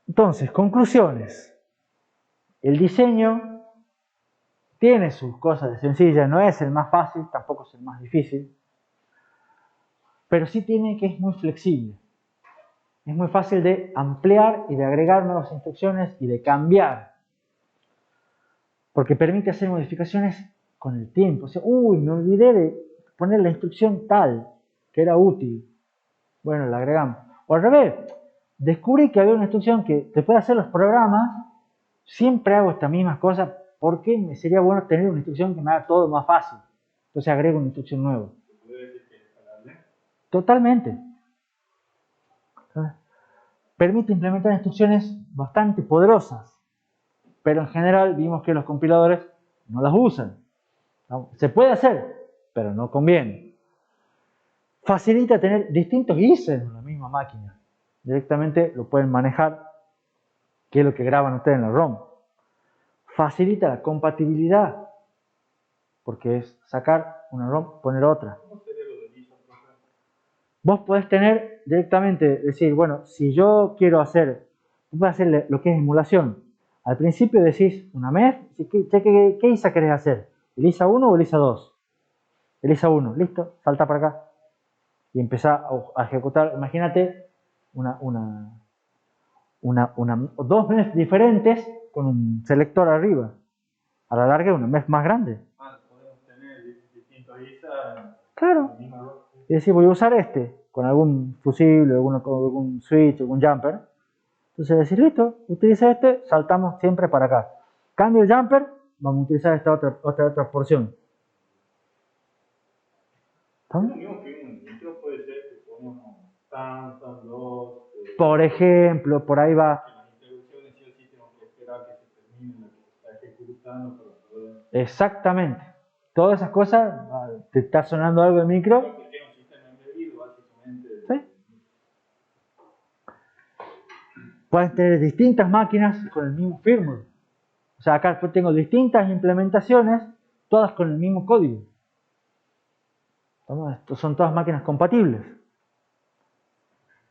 Entonces, conclusiones. El diseño tiene sus cosas de sencilla, no es el más fácil, tampoco es el más difícil, pero sí tiene que es muy flexible. Es muy fácil de ampliar y de agregar nuevas instrucciones y de cambiar, porque permite hacer modificaciones con el tiempo. O sea, me olvidé de poner la instrucción tal, que era útil. Bueno, la agregamos. O al revés, descubrí que había una instrucción que te puede hacer los programas. Siempre hago estas mismas cosas porque me sería bueno tener una instrucción que me haga todo más fácil. Entonces agrego una instrucción nueva. ¿Se puede decir que es escalable? Totalmente. Permite implementar instrucciones bastante poderosas, pero en general vimos que los compiladores no las usan. Se puede hacer, pero no conviene. Facilita tener distintos ISEs en la misma máquina. Directamente lo pueden manejar, que es lo que graban ustedes en la ROM. Facilita la compatibilidad, porque es sacar una ROM, poner otra. ¿Cómo sería lo del ISO, profe? Vos podés tener directamente, decir, bueno, si yo quiero hacer, tú puedes hacer lo que es emulación. Al principio decís una MEF, ¿qué ISA querés hacer? ¿El ISA 1 o el ISA 2? El ISA 1, listo, salta para acá. Y empezá a ejecutar, imagínate, dos MEF diferentes con un selector arriba. A la larga una MEF más grande. Podemos tener distintos ISA Claro. en el mismo ROM. Y decir, voy a usar este con algún fusible, algún switch, algún jumper. Entonces decir, listo, utiliza este, saltamos siempre para acá. Cambio el jumper, vamos a utilizar esta otra porción. Lo mismo que un micro puede ser que ponemos tantas, dos. Por ejemplo, por ahí va. En las introducciones sí o sí tenemos que esperar que se termine lo que se está ejecutando para poder. Exactamente. Todas esas cosas, te está sonando algo de micro. Porque es un sistema embebido, básicamente. ¿Sí? Puedes tener distintas máquinas con el mismo firmware. O sea, acá yo tengo distintas implementaciones, todas con el mismo código. Estos son todas máquinas compatibles.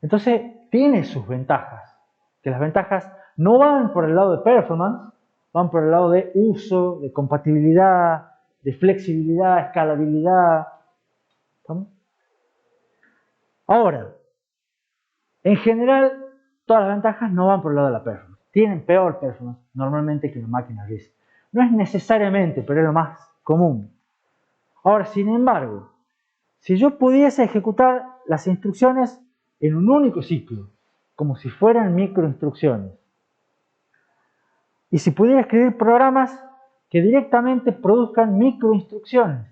Entonces, tiene sus ventajas. Que las ventajas no van por el lado de performance, van por el lado de uso, de compatibilidad, de flexibilidad, escalabilidad. ¿Estamos? Ahora, en general, todas las ventajas no van por el lado de la performance. Tienen peor performance normalmente que las máquinas RISC. No es necesariamente, pero es lo más común. Ahora, sin embargo, si yo pudiese ejecutar las instrucciones en un único ciclo, como si fueran microinstrucciones, y si pudiera escribir programas que directamente produzcan microinstrucciones,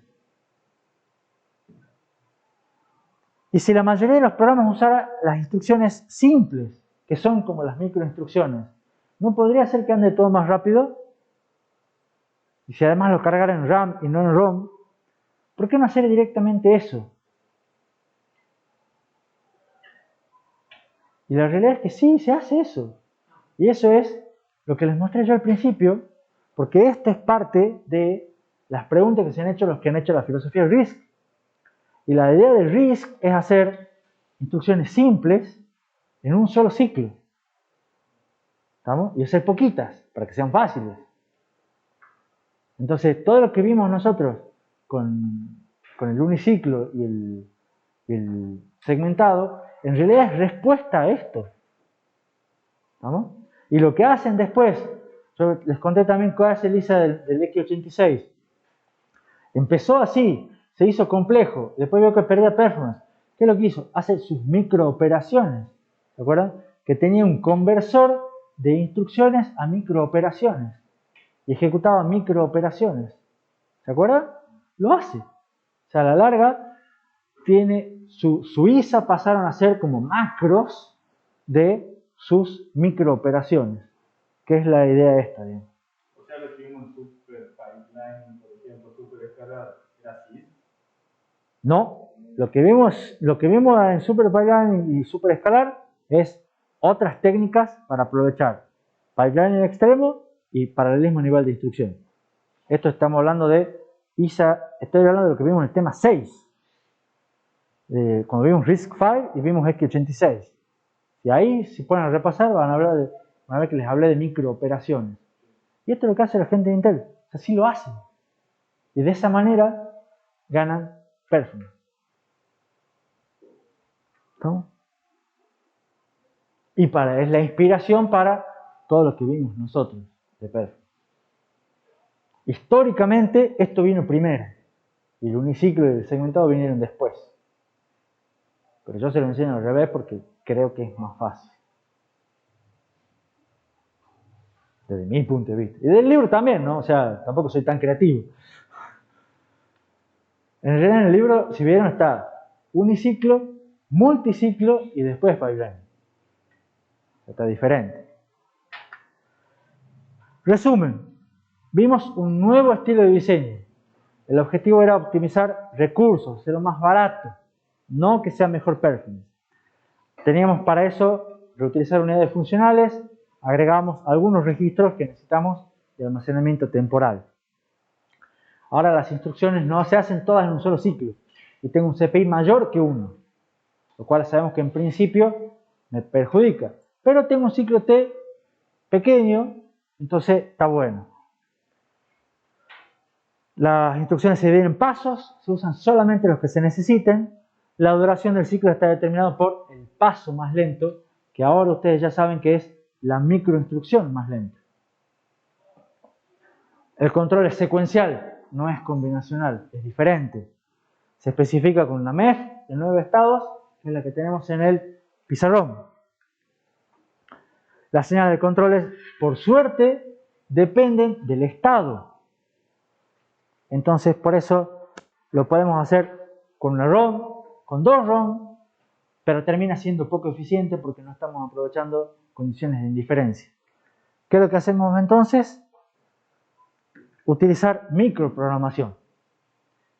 y si la mayoría de los programas usara las instrucciones simples, que son como las microinstrucciones, ¿no podría ser que ande todo más rápido? Y si además lo cargara en RAM y no en ROM, ¿por qué no hacer directamente eso? Y la realidad es que sí, se hace eso. Y eso es lo que les mostré yo al principio, porque esto es parte de las preguntas que se han hecho los que han hecho la filosofía del RISC. Y la idea del RISC es hacer instrucciones simples en un solo ciclo. ¿Estamos? Y hacer poquitas, para que sean fáciles. Entonces, todo lo que vimos nosotros con con el uniciclo y el segmentado, en realidad es respuesta a esto. ¿Vamos? Y lo que hacen después, yo les conté también qué hace Lisa del X86. Empezó así, se hizo complejo, después vio que perdía performance. ¿Qué es lo que hizo? Hace sus microoperaciones. ¿Se acuerdan? Que tenía un conversor de instrucciones a microoperaciones. Y ejecutaba microoperaciones. ¿Se acuerdan? Lo hace. O sea, a la larga, tiene su ISA pasaron a ser como macros de sus microoperaciones. Que es la idea esta, ¿bien? O sea, lo que vimos en Super Pipeline, por ejemplo, Super Escalar, era así. No, lo que vimos en Super Pipeline y Super Escalar es otras técnicas para aprovechar pipeline en extremo y paralelismo a nivel de instrucción. Esto estamos hablando de ISA, estoy hablando de lo que vimos en el tema 6. Cuando vimos RISC-V y vimos X86. Y ahí, si pueden repasar, van a ver que les hablé de microoperaciones. Y esto es lo que hace la gente de Intel. Así lo hacen. Y de esa manera ganan performance. ¿No? Y es la inspiración para todo lo que vimos nosotros de performance. Históricamente, esto vino primero. Y el uniciclo y el segmentado vinieron después. Pero yo se lo enseño al revés porque creo que es más fácil. Desde mi punto de vista. Y del libro también, ¿no? O sea, tampoco soy tan creativo. En realidad en el libro, si vieron, está uniciclo, multiciclo y después pipeline. Está diferente. Resumen. Vimos un nuevo estilo de diseño. El objetivo era optimizar recursos, hacerlo más barato, no que sea mejor performance. Teníamos para eso reutilizar unidades funcionales, agregamos algunos registros que necesitamos de almacenamiento temporal. Ahora las instrucciones no se hacen todas en un solo ciclo y tengo un CPI mayor que 1, lo cual sabemos que en principio me perjudica, pero tengo un ciclo T pequeño, entonces está bueno. Las instrucciones se dividen en pasos, se usan solamente los que se necesiten. La duración del ciclo está determinada por el paso más lento, que ahora ustedes ya saben que es la microinstrucción más lenta. El control es secuencial, no es combinacional, es diferente. Se especifica con una MEF de 9 estados, que es la que tenemos en el pizarrón. Las señales de controles, por suerte, dependen del estado. Entonces, por eso lo podemos hacer con una ROM, con 2 ROM, pero termina siendo poco eficiente porque no estamos aprovechando condiciones de indiferencia. ¿Qué es lo que hacemos entonces? Utilizar microprogramación.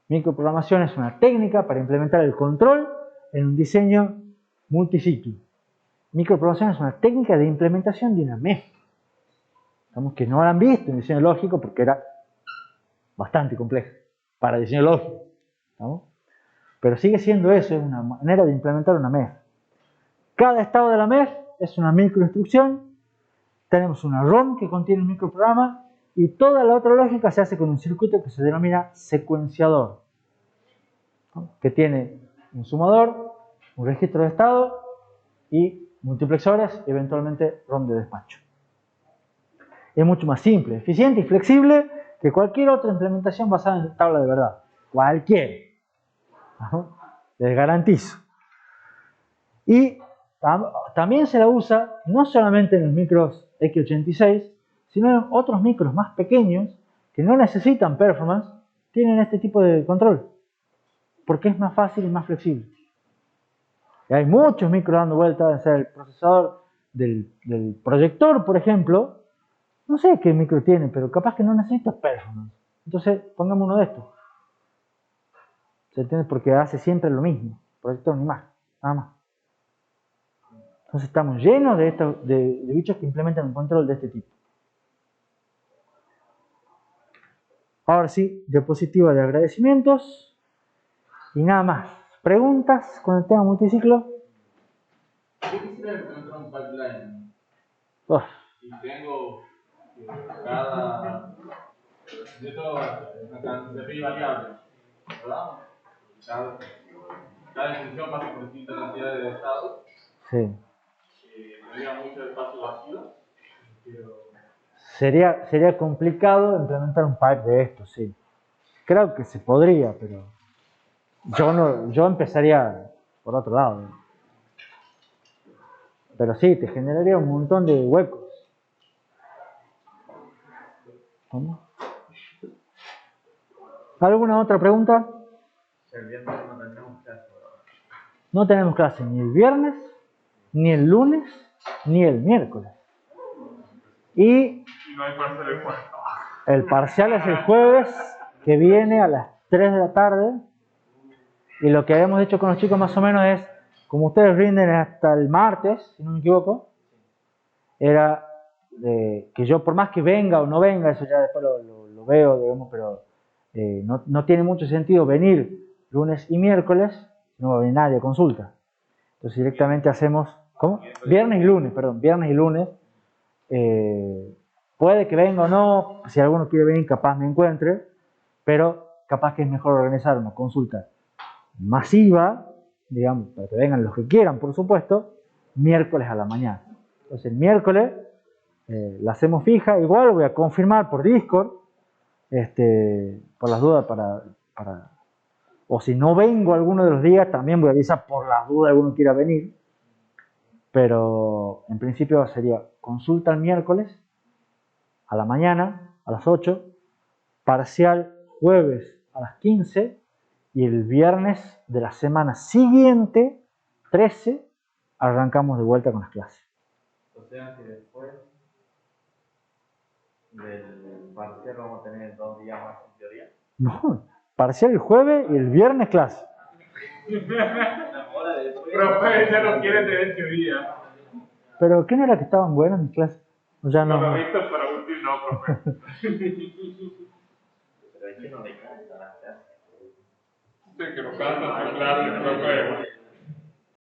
Microprogramación es una técnica para implementar el control en un diseño multiciclo. Microprogramación es una técnica de implementación de una MEF. Digamos que no la han visto en diseño lógico porque era bastante compleja para diseño lógico. ¿No? Pero sigue siendo eso, es una manera de implementar una MEF. Cada estado de la MEF es una microinstrucción. Tenemos una ROM que contiene un microprograma y toda la otra lógica se hace con un circuito que se denomina secuenciador, ¿no? Que tiene un sumador, un registro de estado y multiplexores y eventualmente ROM de despacho. Es mucho más simple, eficiente y flexible que cualquier otra implementación basada en tabla de verdad. Cualquier. ¿No? Les garantizo. Y también se la usa no solamente en los micros X86, sino en otros micros más pequeños que no necesitan performance, tienen este tipo de control. Porque es más fácil y más flexible. Y hay muchos micros dando vueltas, o sea, el procesador del proyector, por ejemplo, no sé qué micro tiene, pero capaz que no necesita performance. Entonces, pongamos uno de estos. ¿Se entiende? Porque hace siempre lo mismo. Proyector ni más, nada más. Entonces estamos llenos de bichos que implementan un control de este tipo. Ahora sí, diapositiva de agradecimientos. Y nada más. ¿Preguntas con el tema multiciclo? Yo quisiera implementar un pipeline Oh, y tengo cada. Yo tengo una cantidad de variables, ¿verdad? cada institución pasa por distintas cantidades de estados. Sí. Tendría mucho espacio vacío. Pero Sería complicado implementar un pipe de esto, sí. Creo que se podría, pero yo empezaría por otro lado. Pero sí, te generaría un montón de huecos. ¿Cómo? ¿Alguna otra pregunta? El viernes no tenemos clase. No tenemos clase ni el viernes, ni el lunes, ni el miércoles. Y Y no hay parcial de jueves. el parcial es el jueves que viene a las 3 de la tarde. Y lo que habíamos dicho con los chicos más o menos es, como ustedes rinden hasta el martes, si no me equivoco, era que yo por más que venga o no venga, eso ya después lo veo, digamos, pero no tiene mucho sentido venir lunes y miércoles, no va a venir nadie a consulta. Entonces directamente hacemos, ¿cómo? Viernes y lunes, perdón, viernes y lunes. Puede que venga o no, si alguno quiere venir capaz me encuentre, pero capaz que es mejor organizar una consulta masiva, digamos, para que vengan los que quieran, por supuesto, miércoles a la mañana. Entonces el miércoles la hacemos fija, igual voy a confirmar por Discord, por las dudas o si no vengo alguno de los días, también voy a avisar por las dudas alguno quiera venir, pero en principio sería consulta el miércoles a la mañana, a las 8, parcial jueves a las 15 y el viernes de la semana siguiente, 13, arrancamos de vuelta con las clases. O sea que después del parcial vamos a tener 2 días más en teoría. No, parcial el jueves y el viernes clase. Una hora después. Profe, ya no quiere tener teoría. Pero ¿qué no era que estaban buenas mis clases? O ya no. Por lo visto, para útil no, profe. Pero es que no le cansa las clases. Sí, que no cansa su clase, profe.